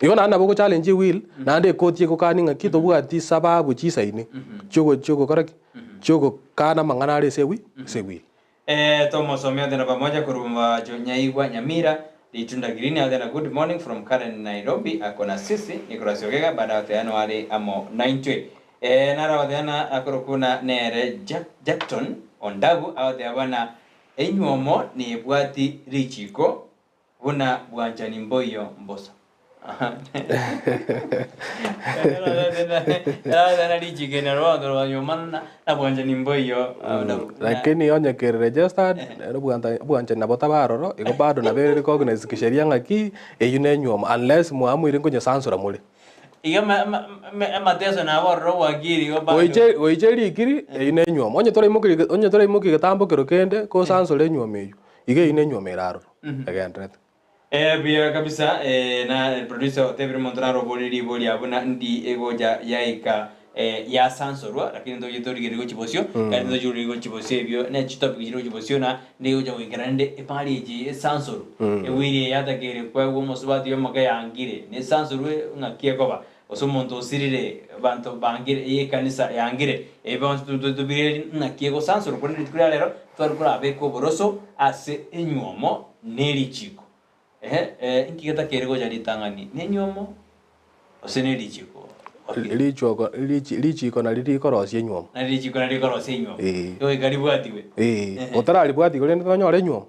igo nana boko challenge will nande kotie ko kaninga kito bwati sababu chisaini chogo koraki chogo kana mangana ale sewi tomo someo tena pamoja kurumba Nyaigwa Nyamira litunda green out tena good morning from Karen Nairobi akona sisi Nicolas Ogega baada ya wale amo 90 nara wadana akorokuna nere Jackton ondagu out ya bana enyuomo ni bwati richiko buna bwanjani mboyo mbosa lakini onye ke registered bwanje nabo tabaroro igo bado na bere recognize kisheria ngaki eyune nyoma unless muamu iringo nya sansura mule iga mateso na borro wagiri go bado oije ikiri eyune nyoma onye tora imuki gatambo kerokende ko sansura nyoma eyo ige ine nyoma eraro again bia kabisa na producer Tebri Montraro boliri boli abuna ndi egoja yaika ya sansorwa lakini ndo yitori girigo chibosio kandi ndo jurigo chibosio ebyo na chitopic girigo chibosio na ndi oja wingrande epali ji sansoro ewiri yata gere kwa wo mosubati yo magaya angire ne sansoro ngakie koba osomonto sirire banto bangire ye kanisa yangire bantu to bire ngakie go sansoro kwa ndi kula lero twarukura beko boroso ase enyuomo neri chiko inkigeta kerego jari tangani nenyomo oseneri chiko lichiko na lirikorosia nyuomo na lichiko na likorosia nyuomo yo ikaribwatiwe utararibwati kuri ntonyore nyuomo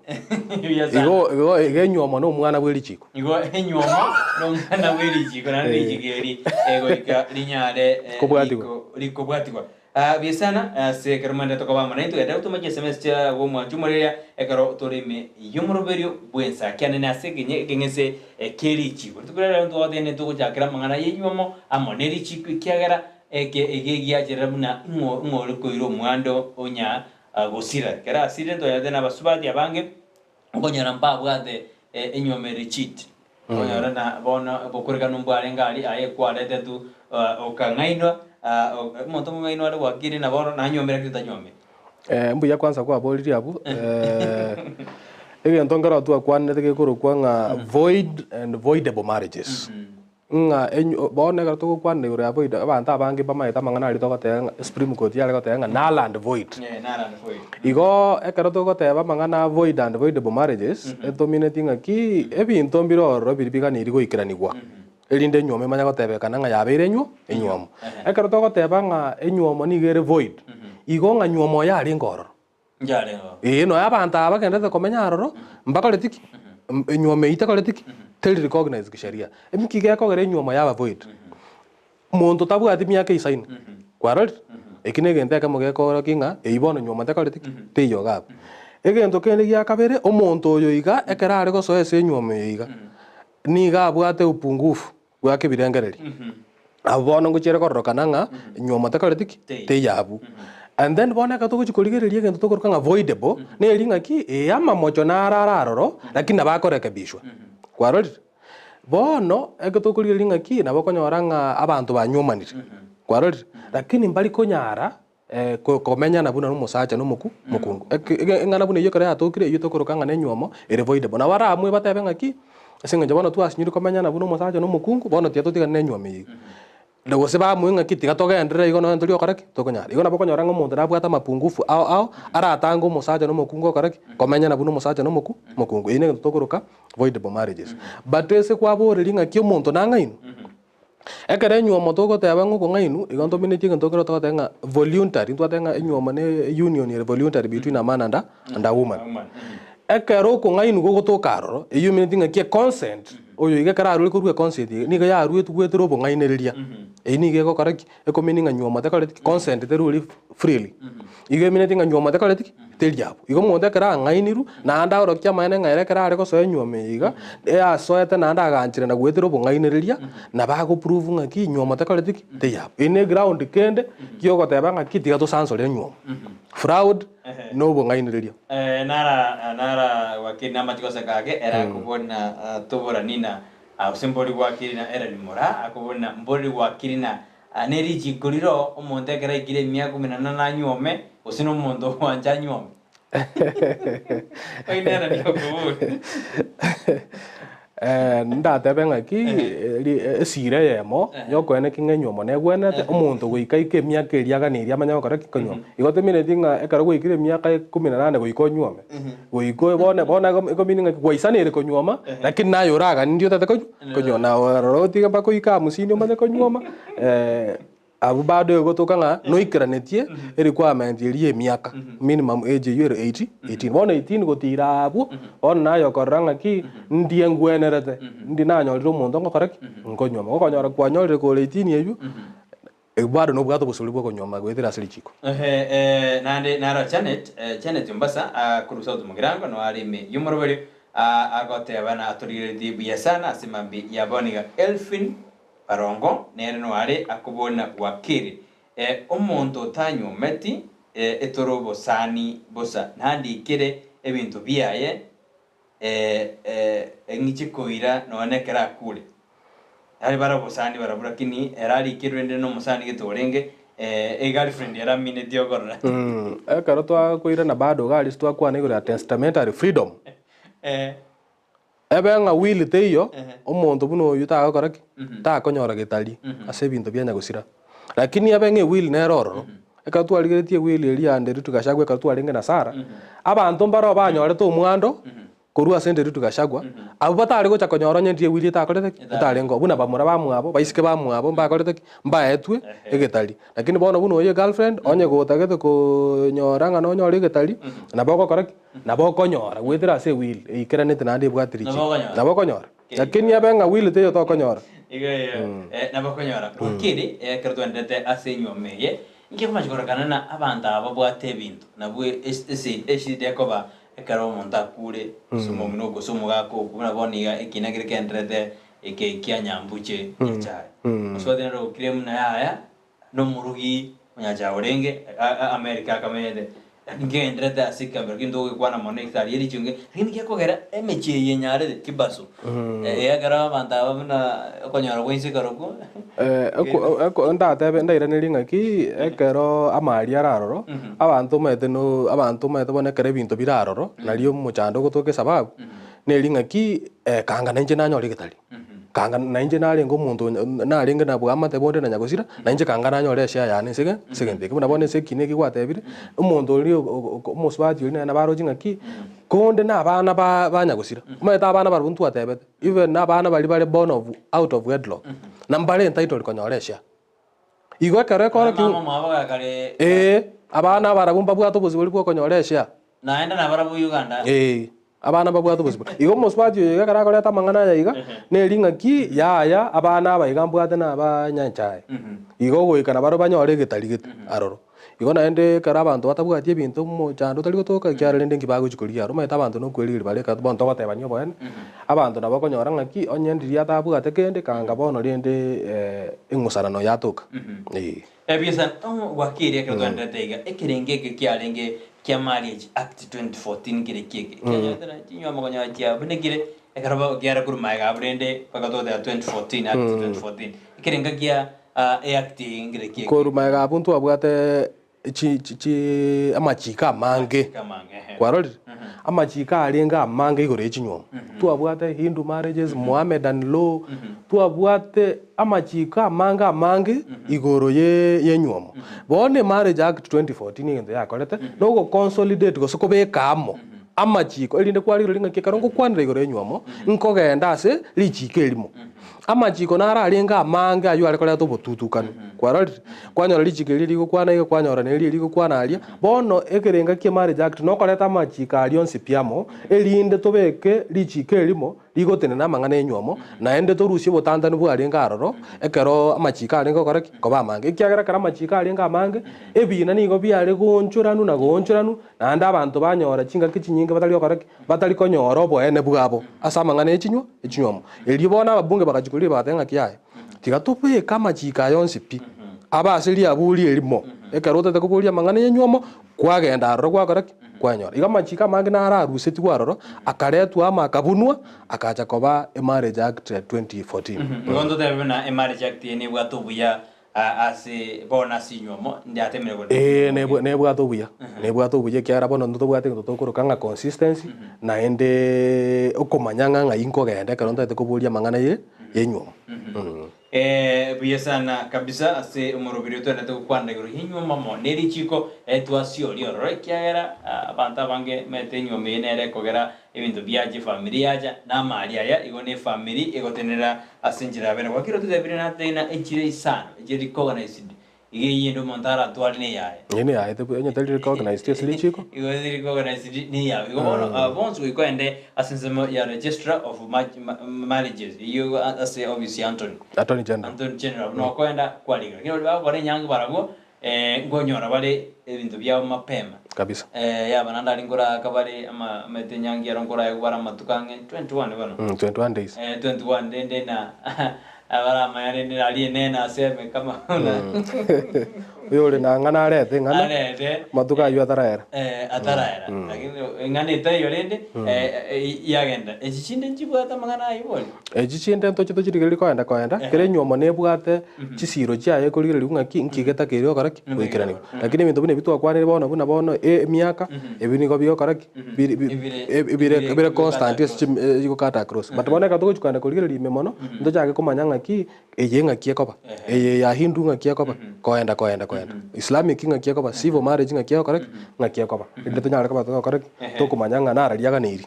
igo nyuomo no mwana bwe lichiko igo nyuomo no mwana bwe lichiko na lichigeri ego ika linyare likobwatiwa biesana se kermanda to kabama naito ya dauto maje semester wo mwanjumoreria ekaro torime yumroberio bwensa kyane na segenye gengese kerichi tukurera ndo odene to jakira mangana yenyumo amoneri chiku kyagara egegia jerabuna ngo koiro mwando onya gosira kera asire ndo ya dena basubati abange ngonyara mbabwate enyomeri chit onyara na bona bokurika numbare ngali aye kwalete tu okangainwa monto mwaino ale wakiri na bono na nyomera kita nyome mbuya kwanza kwa boliri abu egento ngara tu akwane tege kuru kwanga void and voidable marriages nga bona ngara tu kwane ure avoid abantu abange bamaita mangana ali to gotenga supreme court yale gotenga null and void null and void igo ekara to goteba mangana void and voidable marriages dominating aki ebinto mbiro biribigani irigo ikiranigwa elinde nyome manya gotebekana nga yabeire nywo enywomo ekero to goteba nga enywomo ni gere void igo nga nywomo yari ngororo no abanta abakendete komenya aroro mbakoretiki enywomo itakoretiki tell recognize kisheria emiki gekogere enywomo yaba void muntu tabwati miaka isaini kwarori ekine genteke mogekoro kinga eibono nywomo takoretiki teyo gab egento kende gya kabere omuntu oyo iga ekera ari gosoesa enywomo iga niga abwate upungufu gwake birengereri abono nguchere kororokana nga nyoma takaretiki teyabu and then bona ka tugo chikoligereria gento tokoroka nga voidable ne ringa ki ama mocho na arararo lakini abakorekebishwa kwarori bono eke tokoligereria nga ki nabakonyora nga abantu banyomanire kwarori lakini mbali konyara komenya na buna n'umusacha n'umukungu engana buna iyo kare atokire iyo tokoroka nga nenyomo ere voidable na wara amwe batebe nga ki singa jabana tu asinyiri komenya na buno musacha no mukungu bono tia totiga nenyo mi lego se ba muinga kiti gatoga ndire igo no nturi okaraki tokonyara igo naboko nyora ngo muntu nabwata mapungufu ao aratango musacha no mukungu okaraki komenya na buno musacha no mukungu ine tokoroka voidable marriages but ese kwa boreri nga kio muntu nangainu ekere nyuomo toko teba ngo ngainu igo ntominiti ngo tokoro to tenga voluntary twatenga nyuomo ne union ye voluntary between a man and a woman ekero ko ngainu go gotokaroro iyo miniti nga kie consent oyo iga kararo ko ruwe consent ni ga yaruwe tugwetero bo ngainereria ni ga go karaki ekomini nga nyuomo takare consent teruri freely iga miniti nga nyuomo takare teriapo igo monte kara ngainiru na anda oro kya maene ngaire kara are ko so nyuomo iga ya soete na anda ganchire na gwetero bo ngainereria na ba go prove nga ki nyuomo takare teriapo ine ground kende kyo go teba nga kiti ga to sansore nyuomo fraud no bo ngainereria nara wakina matikosa kage era kubona tobora nina usimbori wakirina era limora akubona mbori wakirina neri jikuriro omonte kera ikire mia 18 nyome usino mondo wanja nyome oinera ni kubona ndatebe ngaki esire yemo yokwene kingenyomo negwenete omuntu goikaike miaka eriaga ni iria manya gokora kikonyo igote minute nga ekara goikire miaka 18 goikonyome goiko bona ekomini gwaisanire konyoma lakini nayo raga ndio tete konyona roti ga bakoika musini omane konyoma abu bado gotoka nga no ikiranetie requirement eri miaka minimum age year 18 bona 18 gotira abu ona nayo koranga ki ndie ngwenerete ndi nanyoriro omuntu ngokoraki nkonyoma gokonyora kwanyorire ko 18 yeyu bado no bwato busuli bwo konyoma gwetera silichiko nande nara Janet Mbasa kurusa tumugirango no arime yumoroberi agote abana aturire di biasana asimambi yaboniga Elfin Barongo nere no are akubona wakiri omuntu tanyometi etorobo sani bosa nandi kire ebintu biaye engichikoira no nekera kule ari barabosani barabura kini erari kirwende no musani gitorenge girlfriend era mine diogorra karotwa koira na bado gali stwa kwa negura testamentary freedom ebenga will teyo omuntu buno yuta koraki ta konyora gitali ase bintu byanya gusira lakini abenge will neroro ekatwa ligetie will eri ande tukashagwe katwa lenge na Sara abantu mbaro banyore to mwando korua sente Ritu Gachagua abo batari gocha konyoro nyendie wili takorete itari ngo buna bamura bamwabo baisike bamwabo mbakorete mbaetwe egetari lakini bono buno oye girlfriend onye gotagete konyora ngano nyore egetari naboko koreki naboko nyora gwethira ase wili ikiranete nandi bwatirichi naboko nyora lakini abenga wili te to konyora naboko nyora ukiri kertwendete ase nyomeye ngiye kumashikorakana na abanda abo bwate bintu nabwe esi koba ekaro monta kure sumo mnogo sumo gako kuna boniga ekina kire kendrete eke kia nyambuche chai so then ro krem na ya no murugi nyaja orenge America kamede ngendrete asika berkindo kwa na mone exari yeri chunge lakini kia kogera emeche yenyare kibaso gara banda bana konyara wense karoko eko ndate ndaira nilingaki ekero amari araroro abantu mete bonekere bintu biraroro nalio muchando gotoke sababu nilingaki kanga nanje nanyore getari kanga nanje nari ngo muntu nari nge nabwo amate bonde na nyagosira nanje kanga nanyore sha yani segende kuma nabone sekine kigwatebire umuntu uri umusbati uri na baro jingaki konde na abana ba nyagosira kuma eta abana baruntu atebete even na abana bari born of out of wedlock nambare entitled konyoresha igwa kare kora ki mama kare abana barabumba bwato buzibuli bwo konyoresha naenda na barabu Uganda abana babwato buzibuli igo musbati yiga kara kora tamangana ya yiga nelinga ki ya abana baiga mbwate na abanyanchaye igo goikana baro banyore getari gete aroro igo naende kara abantu batabwatie bintu mo chando tali gotoka kyarende ngibago chikuria aro maita abantu no kweli bale ka bonto batebanyo boen abantu nabo konyora ngaki onyendiria tabwate kende kanga bono rende engusarano yatoka ebisa wakiri ekatwandetega ekirengeke kyarenge kya Marriage Act 2014 kirekeke kyanyatara kinyo amagonya kya bunegire ekaraba kyara kurumaiga burende pagato ya 2014 Act 2014 kirenga kya act kirekeke kurumaiga abuntu abwate chi amachika mange kwarori amachika alenga mange igore chinyoma tuabwate Hindu marriages Mohammedan law tuabwate amachika mange igoro ye nyoma bone Marriage Act 2014 ngendo yakorete no go consolidate go sokobekamo amachiko elinde kwari ringa kikarongo kwanira igoro ye nyoma nkogenda ase lichike elimo amachiko nara alenga mange ayu arekora to botutukana kwarori kwanyora lichike lili go kwana igo kwanyora neli ligo kwana alia bono ekerenga ke Marriage Act no koreta amachika alionsi piamo elinde tobeke lichike elimo ligotene na mangana enyomo na ende torusie botandani bwa alenga aroro ekero amachika alenga koraki koba mange kyagera kara amachika alenga mange ebina nigo byare gonchuranu na anda abantu banyora chinga kichinyinga batali koraki batali konyora oboene bwabo asa mangana echinyomo elibona ababunge bakachikulira batenga kyaye tigatope kama chika yonsi pi abasiri abuli elimo ekero tete kubulia mangana enyomo kwagenda aroro kwakoraki kwanyora iga machika mange nararuseti kwaroro akaretwa ama akabunwa akacha koba Marriage Act 2014 ngondo tebe na Marriage Act ni bwato buya ase bona sinyomo ndiatemere go ne bwato buya kyara bono ndo bwate ndo kanga consistency na ende okomanyanga nga inko gende karonto tete kubulia mangana yenyomo buya sana kabisa ase umurubiri to nete kwanda guru hinyuma mo neri chiko etwasio lioro kyagera abanta bange mete nyoma yenere kogera ebintu byaje familia yaja na mali aya igone family igotenera asinjira bene wakiro tuzebire na tena echire isana ejeri organized ige yendo montara twali ne yae yene yae te enye tali recognized tesli chiko igone recognized ne yae igono bonds we kwende asinsemo ya registrar of marriages you ase obviously Attorney General no kwenda kwaliga kino bale nyangi barago ngonyora bale ebintu byabo mapema kabisa ya bananda lingora kabale ama mete nyangi yarongora yubara matukange 21 bano 21 days 21 dende na abara mayare ni ali nena aseme kama yole na ngana arete ngana matuka yu ataraera lakini ngane tayo lende yagenda echichinde nchibwata mangana ayibole echichinde ntochi tochirigeri koenda kere nyomo nebwate chisiro chiaye korigeri ngaki nkigeta kero karaki wikirani lakini bintu bine bitwa kwanire bono miaka ebinigo biyo karaki bire constant yiko kata cross but boneka to chukanda korigeri memono ndo chake komanya ngaki eyenga kiekoba ya Hindu ngaki koba koenda kwenda islamic ng'aki ekoba civil marriage ng'aki correct ng'aki ekoba inde tonyara koba to correct tokumanya ng'ana araria niri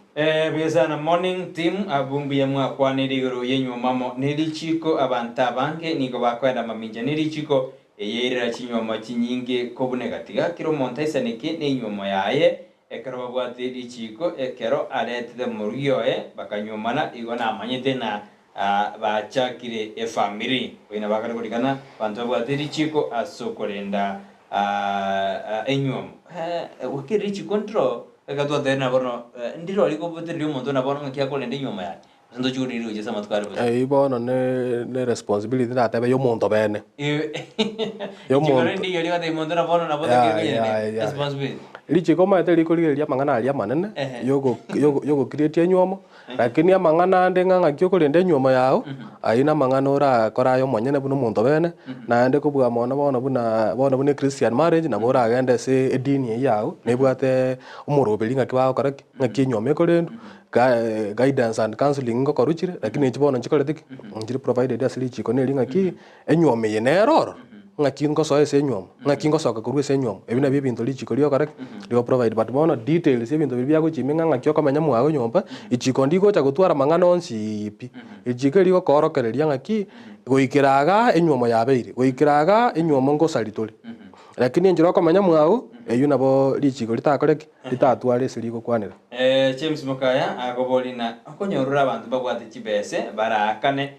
Biasa na morning team abumbi ya mwakwa nirigoro yenyu mamo nirichiko abanta bange niko bakwenda maminja nirichiko eyerera chinyoma chinyinge kobune gatiga kiro montaisa niki n'inyoma yaye ekero babwate richiko ekero aretete murioe bakanyomana igo namanyete na bachakire efamily wina bakari kulikana bantu babwate richiko asokorenda enyoma wakiri richiko ntro ekatwa tena bono ndiro aliko botere omonto na bono ng'aki akorenda enyoma yaye ndo churi rio jesa matware bono ibono ne responsibility natebe y'omonto bene y'omonto ndiyo rio ate omonto na bono na botere responsibility richiko maete rikorigereria amang'ana aria manene yogo create enyuomo lakini amang'ana ande ng'aki okorenda enyuomo yao aina amang'ana orakora ayo monyene buna omonto bene naende kobua mono bono buna Christian marriage nabo oragenda ase edini eye yao nebwate omoroberi ng'aki bagokora ng'aki enyuomo ekorendwa guidance and counseling ngokoruchire lakini echi bono nchikorete ki nchiri provided ase richiko neri ng'aki enyuomo eye neroro ng'aki ngosoa ase enyuomo ng'aki ngosoka korwa ase enyuomo ebi nabio ebinto richiko riokore rio provide but bono details ebinto biri biagochimi ng'aki okomenya mwago nyomba ichiko ndigocha gotwara amang'ana onsi ipi ichiko rigokorokereria ng'aki goikeraga enyuomo yabeire goikeraga enyuomo ngosari tore lakini enchiro okomenya mwago eyu nabo richiko ritakoreki ritatwara ase rigokwanera James Mukaya agoborina okonyorora abantu babwate chibese barakane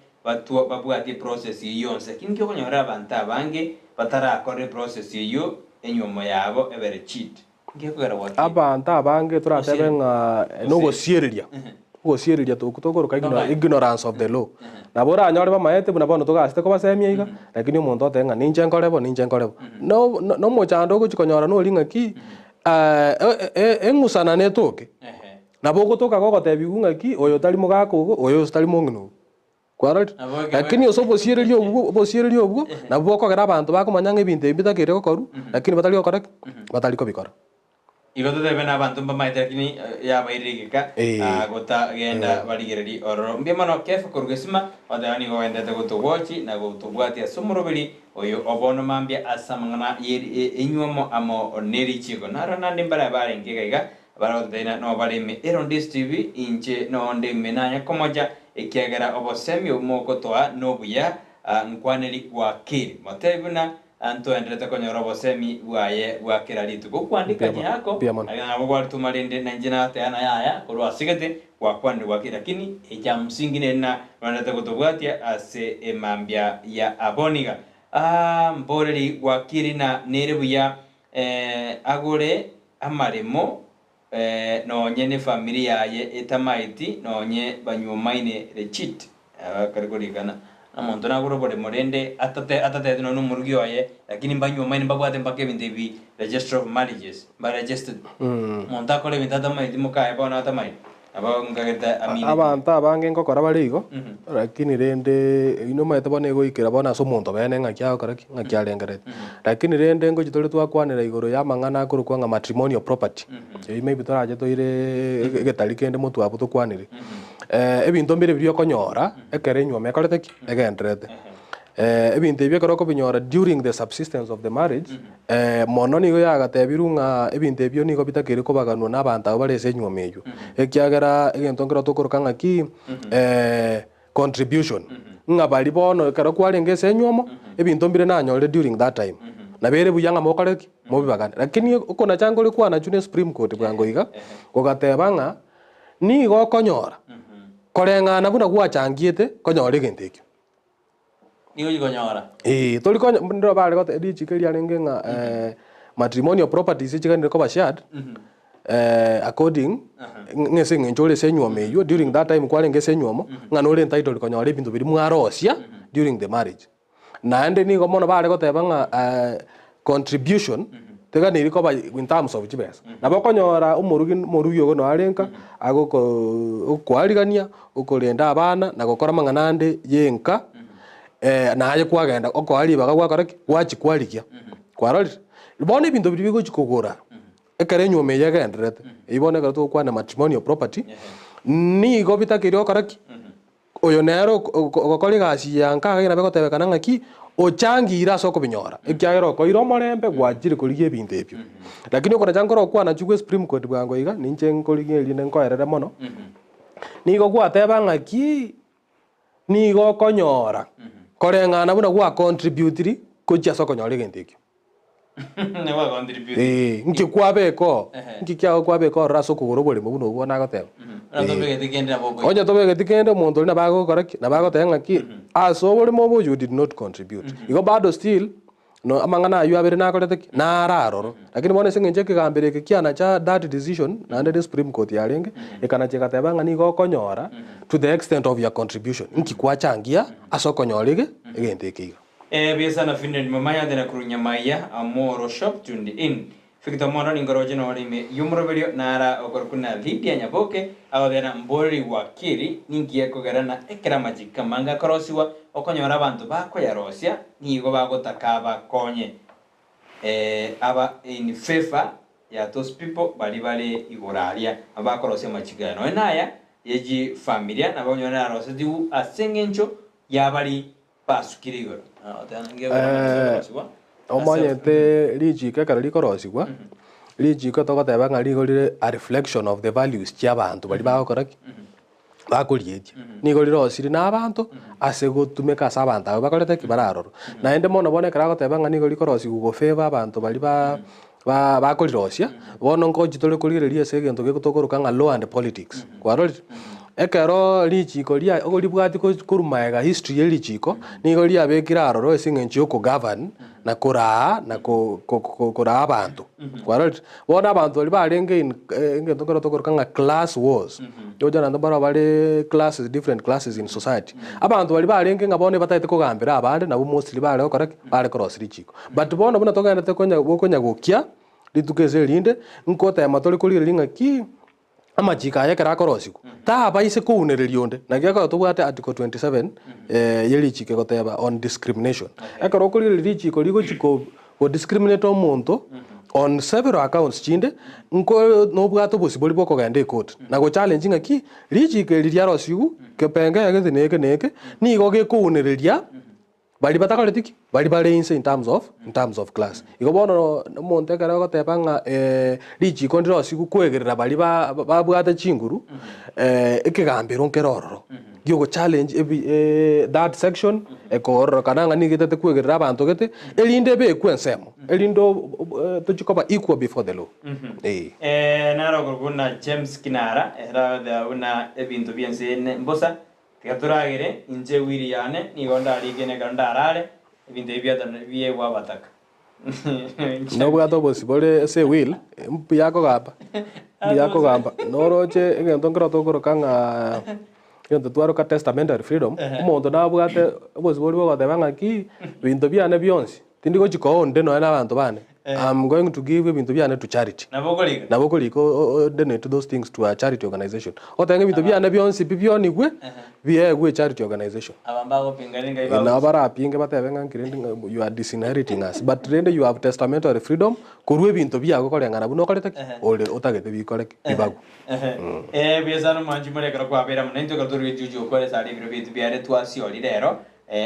babwate process yonse kinki okonyora abantu abange batarakore process iyo enyomo yabo ebere cheat ngekugera wati abantu abange turatebe ng'a nogosiereria ogosiereria tokoroka ignorance of the law nabo oranyore bamaete buna bono togasete kobasemia iga lakini omonto ote ng'a ninche nkorebo no mochando ogochikonyora nori ng'aki eng'usana netoke nabo ogotoka gogotebiwu ng'aki oyo tari mogaka ogo oyo tari mong'ina kwarori lakini ose obosiereria obwo nabo okogera abantu bakomanya ng'ebinto ebi bitakere gokoru lakini batari gokora batari kobikora igo tutebe n'abantu mbamaete lakini yabairigika gotagenda barigereri ororo mbia mono kefa korugesima otebani gowendete gotogwochi na gotobwatia ase omoroberi oyo obono mambia ase amang'ana enyuomo amo nerichiko naro nande mbara barengeka iga baroteina no bareme Erondis TV inche no ndeme nanya komoja ekiagera obosemi omokotoa nobuya nkwaneri gwakiri motebuna anto enderete konyora obosemi bwaye bwakira rituko kwandika nyako abo gwaritumarinde na njina teana yaya korwa sigete gwakwanira gwakira lakini eja msingi nena bandete gotobwatia ase emambia ya aboniga mboreri gwakiri na nerebuya agore amaremo nonye ne familia yaye etamaiti nonye banyumaine rechit karigorikana amonto nagoro bore morende atate no numurugio yaye lakini banyumaine babwate mpaka ebintu ebi register of marriages ba registered monta kole bitata maiti mukae bona atamaiti abangageta amini abantu abange ngokora bari igo lakini rende ino maete bona egoikera bona ase omonto bene ng'aki agokora ng'aki arengerete lakini rende ngochitore twakwanera igoro ya amang'ana akorokwa ng'a matrimonial property maybe torache toire egetari kende motwabo tokwanire ebinto mbire biri okonyora ekere enyuomo ekorete ki egenderete ebinto ebi ekero okobinyora during the subsistence of the marriage mono nigo yagatebiru ng'a ebinto ebio nigo bitakere kobaganwa n'abanto abo bare ase enyuomo eywo ekiagera egento nkero tokoroka ng'aki contribution ng'a bari bono ekero kwarenge ase enyuomo ebinto mbire nanyorire during that time nabere buya ng'a mokore ki mobibagane lakini okona chango ore kwana chune Supreme Court bwango iga gogateba ng'a nigo okonyora koreng'ana buna gwachangiete konyora egento ekio nigo gikonyora tori konya ndiro bare gote richikeria renge ng'a matrimonial properties chiganire koba shared according ng'ese ng'enchore ase enyuomo eywo during that time kwarenge ase enyuomo ng'a nore entitled konyora ebinto biri mwarosia during the marriage naende nigo mono bare goteba ng'a contribution teganiri koba in terms of chibesa nabo konyora morugi ogo no arenka agokwarigania okorenda abana na gokora mang'ana ande yenka naye kwagenda okwaribaga gwakora ki gwachikwarikia kwarorire bono ebinto biri bigochikogora ekere enyuomo eye egenderete eibono ekero togokwana matrimonial property nigo bitakeri okora ki oyo nero ogokora egasi yanka agenda begotebekana ng'aki ochangira soko binyora ekyagero ko iro morembe gwachire kurigie ebintu ebyo lakini okora changoro kwana chugwe Supreme Court bwango iga ninche nkorigie rine nkoerere mono nigo gwateba ng'aki nigo konyora koreng'ana buna gwa contributiri kochia soko nyore egento ekio ne wa contribute nki kwabeko nki kya kwabeko raso kugoro bole mubuno ubwo nagoteba ndo bege tikende boko onye tobege tikende omonto na bago koraki na bago tenga ki aso bole mobo you did not contribute igo bado still no amangana ayu abere nakorete na araroro lakini mone singenje kigambere kiana cha that decision na under the Supreme Court yarenge ekana cheka tebanga ni go konyora to the extent of your contribution nki kwachangia aso konyorege egento ekiga biasa na Finland mamaya dena kurunya maya amoro shop tundi in fikita moro ni ngoroje no rime yumro video nara okorkuna Lydia Nyaboke awdena mbori wakiri ningiye kogarana ekera majika manga korosiwa okonyora abantu bako ya Rosia nigo bagotakaba konye aba in favor ya those people bali iguraria abakorosia machigano enaya yeji familia nabonyora Rosia diu asengencho yabali pasukirigoro omanyete rijike kara rikorosigwa rijike togoteba ng'a rigorire a reflection of the values chia abantu bari bagokoraki bakorietie nigo rirosiri na abantu ase gotumeka ase abantu abo bakorete ki bararoro naende mono bonekera goteba ng'a nigo rikorosigwa go favor abantu bari bakorirosia bono nkochi tore korigereria ase egento gekotokoroka ng'a law and politics kwarorire ekero rijiko ria ogoribwati korumaega history ye rijiko nigo riabekira aroro esing'enchi okogovern na koraa na koraa abantu kwarorire bona abantu bari barenge engento kero tokoroka ng'a class wars ojana ndobara bari classes different classes in society abantu bari barenge ng'a bone bataete kogambera abande nabo mostly bare okoraki bare cross rijiko but bona buna togendete konya gokia ritukeze rinde nkotema tori korigereria ng'aki amachika ayekera korosiku taba ise kounereria onde na giako tobwate article 27 yerichike goteba on discrimination ekero okorigereria chiko rigochiko go discriminate omonto on several accounts chinde nko nobwato bosibori bwo kogenda court na go challenge ngaki richike riria rosiku kepenge yagete neke nigo gekounereria bali batakoretiki bali inse in terms of class igo bono monte kara goteba ng'a richiko ndirosiku kwegerera bali babwate chinguru ekigambiro nkerororo giogo challenge that section ekororo kana ng'a nigitete kwegerera abantu gete erinde bekwensemo erindo tochikoba equal before the law naro gorguna James Kinara era una ebintu biense mbosa tigaturagire inje wiriane nigonda rigene ganda arare ibinde ibiata biye wabataka no bwato bosibore se will mpiyako gamba noroche egento ngero tokoroka ng'a egento twaroka testamentary freedom omonto nabwate bosibori bogoteba ng'aki binto biane bionsi tindigo chikoonde noe n'abantu bane I'm going to give ebinto biane to charity nabokoliga donate those things to a charity organization otenge ebinto biane bionsi bibionigwe biegwe charity organization abambago pingalinga iba na barapinge batebe ng'ankire you are disinheriting us but then you have testamentary freedom korwa ebinto biago koreng'ana buno okorete ole otagete bikoreke bibagu biasano manji murekera kwabera munento katuri juju kore sari bintu biare twasiori rero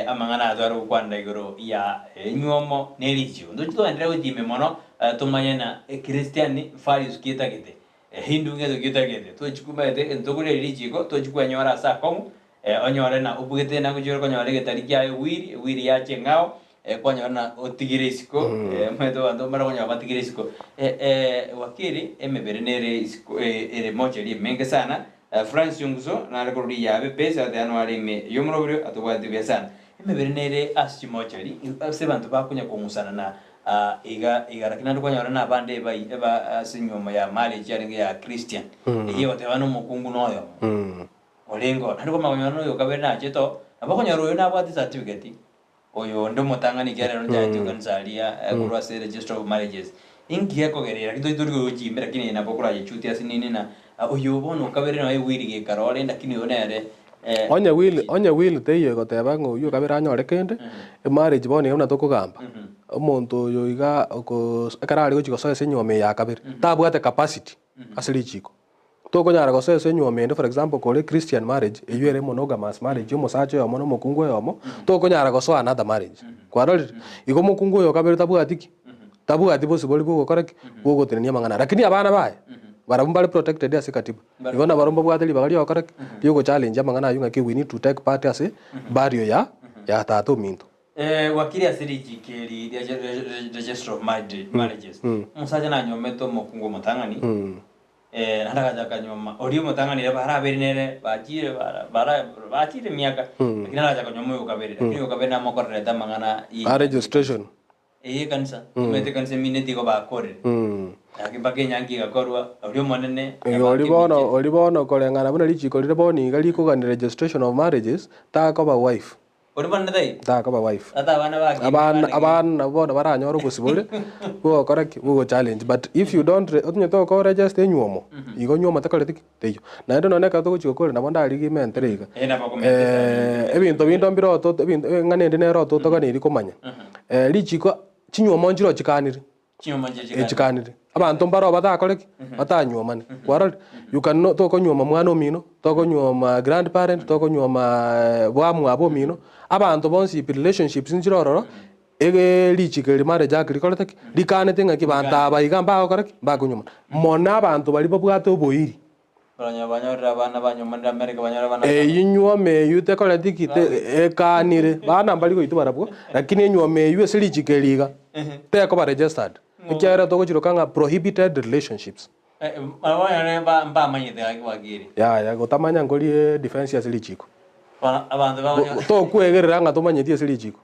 amangana azaro kwanda igoro ya nyuomo nerichi ndo chito endere udime mono tumanyena Christian values kitagete Hindu ngezo kitagete to chikumete ntogure richiko to chikwanyora sa komu onyore na ubugete na kujoro konyore getariki ya wiri ya chengao kwanyora na otigirisiko medo ando mara kwanyora batigirisiko wakiri emebere nere isiko ere mocheri menge sana France Yungzo na rekodi ya pesa de anuari me yomrobrio atwadi besana emebere nere asimocheri sebantu bakunya kumusana na iga rakina kwanyora na bande eba sinyoma ya mali jaringa ya Christian iyo tebano mukungu noyo olengo ndiko makonyora yo kabena cheto abakonyora yo nabwati certificate oyo ndo mutangani kera ndo jati kanzalia kurwa se register of marriages ingiye kogerera kido idurgo ujimera kini na bokura yechuti asinini na oyo bono kabere no wirige karole ndakini onere onye will teye goteba ngo yo kabere anyore kende marriage bone una tokogamba omonto yo iga ko akarari gochiko soe senyome ya kabere tabwate capacity asili chiko to konyara gosese nyuomende for example kore Christian marriage eyuere monogamous marriage omosacha yomo no mokungu yomo to konyara goso another marriage kwarori igo mokungu yo kabere tabuati possible bugo korek bugo tenenia mangana lakini abana bae barabumba protected ase katiba igona barumba bwateli bagari okorek yugo challenge amangana yunga ki we need to take part ase barrier ya tato minto wakili asiri jikeri register of marriages musaja na nyometo mokungu motangani nanda kaja nyoma orio motangani bara berinere bachire miaka lakini nanda kanyoma ukabere lakini ukabere na mokoreta mangana registration kanisa mete kanisa mineti go bakore akibake nyangi gakorwa orio monene olibono kolengana buna lichiko liboni galiko ga registration of marriages ta ko ba wife Orban dai. Ta ko ba wife. Ata bana ba. Abana bono baranyoro possible. Go correct go challenge but if you don't otinye to ko register nyuomo. Igo nyuomo ta kole teyo. Na ndo none ka to go ko na bonda ali gi menterega. Ena ba komete. Ebinto bindo mbiro to ebinto ngane ndine ro to gane iri komanya. Lichiko chinyuomo njiro chikanire. Chinyuomo njiro chikanire. Abantu mbaro batakole batanyuomane. Kwaro you can no to ko nyuoma mwana omino, to ko nyuoma grandparent, to ko nyuoma bwamu abo mino. Abantu bonsi relationships njirororo ege lichike marriage akiri kolete likane tenga kibanta abayigamba korek bakunyuma mona abantu bali babwate oboiri banyora bana banyomanda America banyora bana yinyuome yute kolete kite ekanire bana bali ko itu barabwo lakini yinyuome yuse lichike liga te ko ba registered ikyara to ko chirokanga prohibited relationships abana ba manyete akibagiri ya gotamanya ngoli defense ya lichiko abantu baba to kwegerera nga tomanyetie silichiko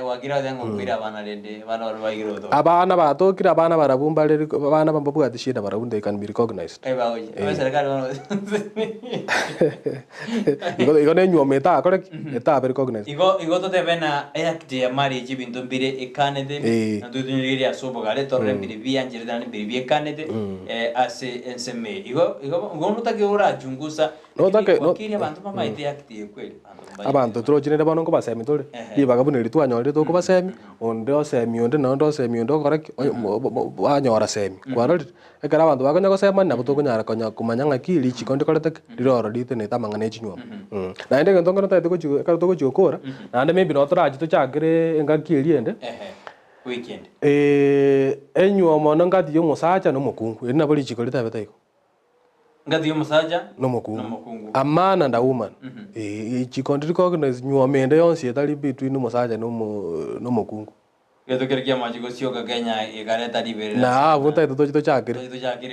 wagira dengo kwira bana rende bana barwaigiro to abana batokira abana barabumba reri abana bambabuga tishida barabunda can be recognized baoje serikali bana igo ne nyometa akore eta be recognized igo to tebena act ya marriage bintu mbire ekanede na tutuniri ya sobo gale torre mbire bianjire dani mbire ekanede ase enseme igo nutake ora jungusa wakiri abantu mama ite act kweli abantu trojine bano ko basemi tole bibaga buneri twanyore to ko basemi onde osemi onde nondo osemi onde korek wanyora semi kwarori ekara abantu bakonya ko sema nabo to kunyara konya kumanyanga kili chikonde kolete riroro dite ne tamangane chinywa na ende ngento ngono taite ko chigo ekara to ko chigo kora na ande maybe no tora chito chakire enga kili ende weekend enywa mono ngati yo musacha no mukungu ina boli chiko lita betaiko ngati yo musacha no mukungu a man and a woman chikondi recognize nywa mende yonsi etali between musacha no mukungu geto kerkia majiko sioka Kenya igareta libere na bunta to chakire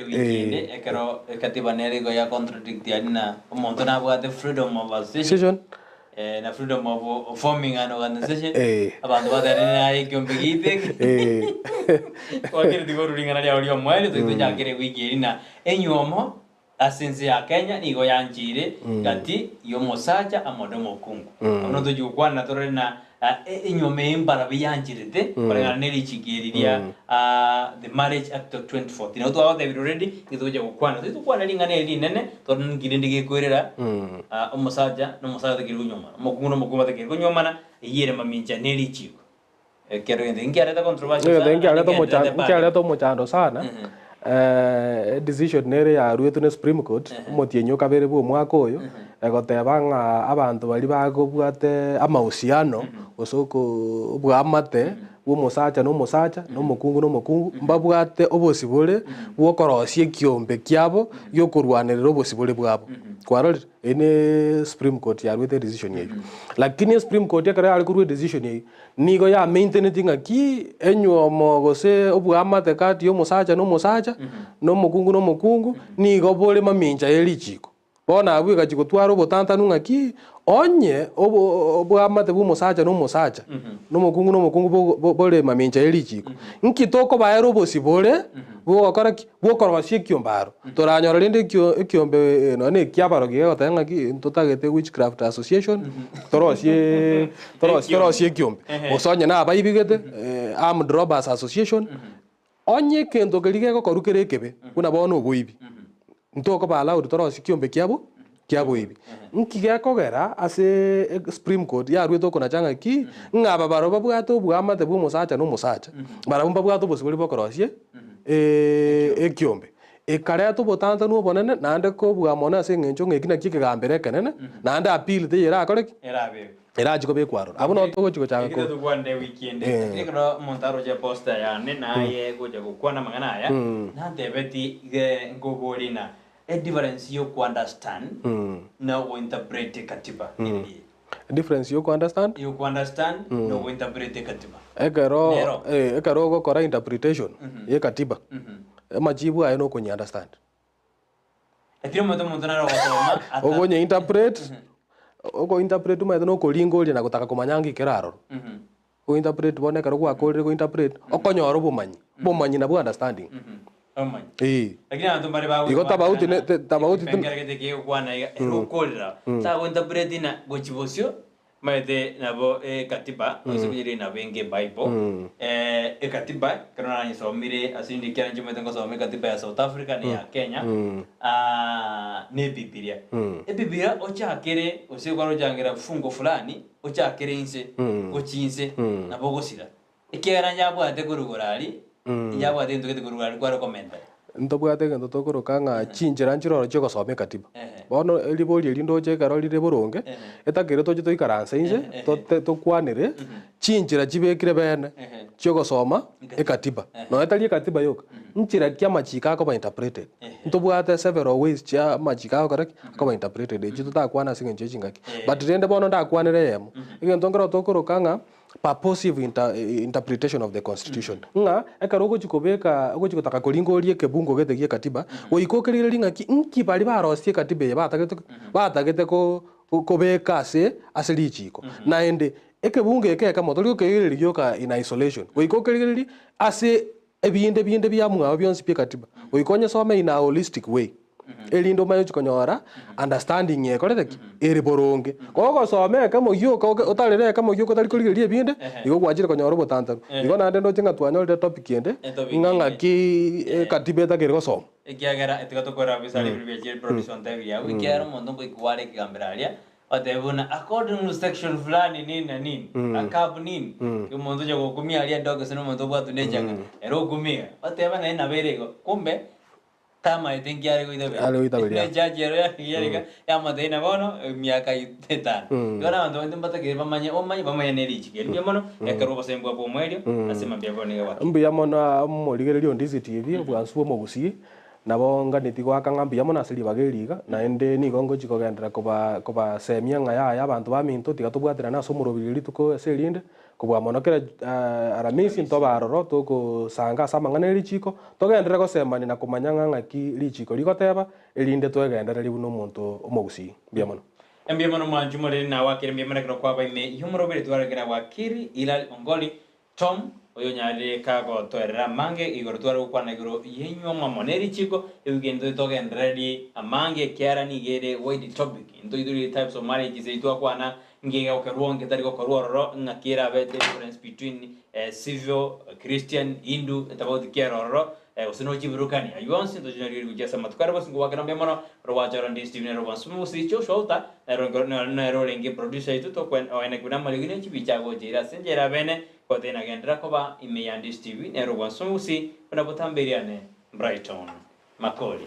weekend ekero katiba nere go ya contradict na omonto na bwa the freedom of association na freedom of forming an organization abantu badarina ayikombigite wakiri digo rulinga na audio mwele to chakire weekend na enyuomo asense ya Kenya nigo yanjire gati yo musacha amodo mokungu ono to jukwana tore na enyome imbara biyanjirite korengana neri chigiriria the marriage act of 2014 no to they already idoje gukwana to kwana lingana eri nene to ngirinde gekwerera omusaja no musaja kirigunyoma mokungu no mokungu kirigunyoma na yere maminja neri chiko kero ngende ngiareta controversy ngiareta to mochando sana decision nere ya ruetu ne Supreme Court motienyo kabere bwo mwaka oyo egotebanga abantu bali bagobwate amahusiano osoko bwamate bwo musacha no mukungu mbabwate obosibore bwo korosie kiombe kiabo yo kurwanirira obosibore bwabo kwarori ene Supreme Court ya ruete decision yeyo lakini Supreme Court yakara ali kurwe decision yeyo nigo ya maintaining aki enyo mogose obwamate kati yo musacha no mukungu nigo bole maminja elichiko bona abwe gachiko twaro botanta nungaki onye obwamate bwo musacha no mukungu bole maminja elichiko nkitoko baero bosibore bwo karaki bwo korosie kiombaro toranyora rinde kiombe no ne kiabaro gigotanga ki tutagete witchcraft association torosie kiombe osonye na abaibigete armed robbers association onye kendo gelige ko korukere kebe kuna bono boibi ntoko bala uditorosie kiombe kiabo ibi nkige kogera ase Supreme Court ya rweto kona changa ki ngaba baro babwato bwamate bwo musacha no musacha barabumba bwato bosibuli bokorosie ekiombe ikare to botanta no bonene nande ko bwa mona se ngencho ngekina kikigambere kenene nande appeal te yera akore era jiko be kwaro abo no to jiko chako ko to kwande weekend ikro montaro je posta ya ne na ye go je ko kwana mangana ya na debeti ngogorina a difference you understand na wo interpret katiba ni difference you understand no interpret katiba ekaro go kora interpretation ye katiba majibu ayo no kunya understand atiro moto na ro ko ogo nye interpret ogo interpret ma no ko lingoli na gutaka kumanyangi kiraro go interpret bone karo kwa ko go interpret okonyoro bumanyi na bu understanding lakini antu bari ba iko tabauti pengere ke kwana ro kolra sa go interpret na go chibosio maete nabo katiba usubiri na benge bible katiba kana ni somire asindi kya nje metengo some katiba ya South Africa ni ya Kenya ne bibilia bibilia ocha kere osekwaro jangira fungo fulani ocha kere inse ochinse nabo gosira ikera nyabo ate kurugorari nyabo ate ndogete kurugorari kwa recommend ntobwate ngento tokorokanga chinjira nchiro chiko some katiba bono eliboli elindo che karo lire boronge etakire toje toikaransa inje tokwanire chinjira chibekire bene chiko soma ekatiba no etali katiba yoka nchira kya machika ko ba interpreted ntobwate several ways cha machika ko ko ba interpreted echi tutakwana singe chingaki but rende bono ndakwanire yemo ngento ngoro tokorokanga purposive interpretation of the constitution nga ekarogo chikobeka ogo chikotaka kolingorie kebungo getegie katiba oikokerire lingaki nki bali barosie katiba ye batagete ko kobeka ase lichiko na ende ekebunge ekeka motorio kegereri yoka in isolation oikokerire ase ebinde bya mwa byonsi pye katiba oikonye some in a holistic way elindo mayo chikonyora understanding ye korete eri boronge koko some kama yuko otalere kama yuko tali kuligerie binde iko kwajire konyora botanta iko nande ndo chinga twanyolde topic yende nganga ki katibeta kero som ekiagera etikato kora bisali privilege production tv ya wikiara mondo ko ikware kigamberalia otebuna according to section fulani nini na nini akab nini kimondo jago kumia alia dogo sino mondo bwatu nejanga ero kumia oteba na ina berego kumbe kama itengiare ko idabe ne jajero ya madena bono miaka iteta yona ndo ndembata ke bamanya nerichi ke byamono ekaruba sembwa po mwelio asema byabone ga watu mbya mona moligererio ndizi tv bwansuo mogusi nabo nganiti gwaka ngambi yamona asili bageriga na ende ni gongo chiko gendera koba semia ngaya ya bantu ba minto tiga tubwatira na somurobiri tuko selinde kubwa monokera aramisi ntobaroro tuko sanga samangane lichiko togendera ko semani na kumanyanga ngaki lichiko ligoteba elinde twegendera libuno muntu omogusi byamono mbyamono manjumore na wakire mbyamono kro kwa ba ime yumurobiri twaregera wakiri ila ongoli Tom oyo nyare kago toerera mange igoro twaro kwana igoro yenyo mamoneri chiko evugendo togendredi amange kiara ni gere wide topic into iduri types of marriage zeitwa kwana ngega okeruonge tari gokororo ngakira be difference between civil Christian Hindu about kiaroro usino chiburukani ayonsi to jinari kujasa matukara basingo wakana mono rowacha randi Steven Robansumu sicho shota na rolenge producer itu to kwen oene kuna maligine chibichago jira senjera bene kotena gendra koba imeyandi Steven Robansumu si kuna botamberiane Brighton Makoli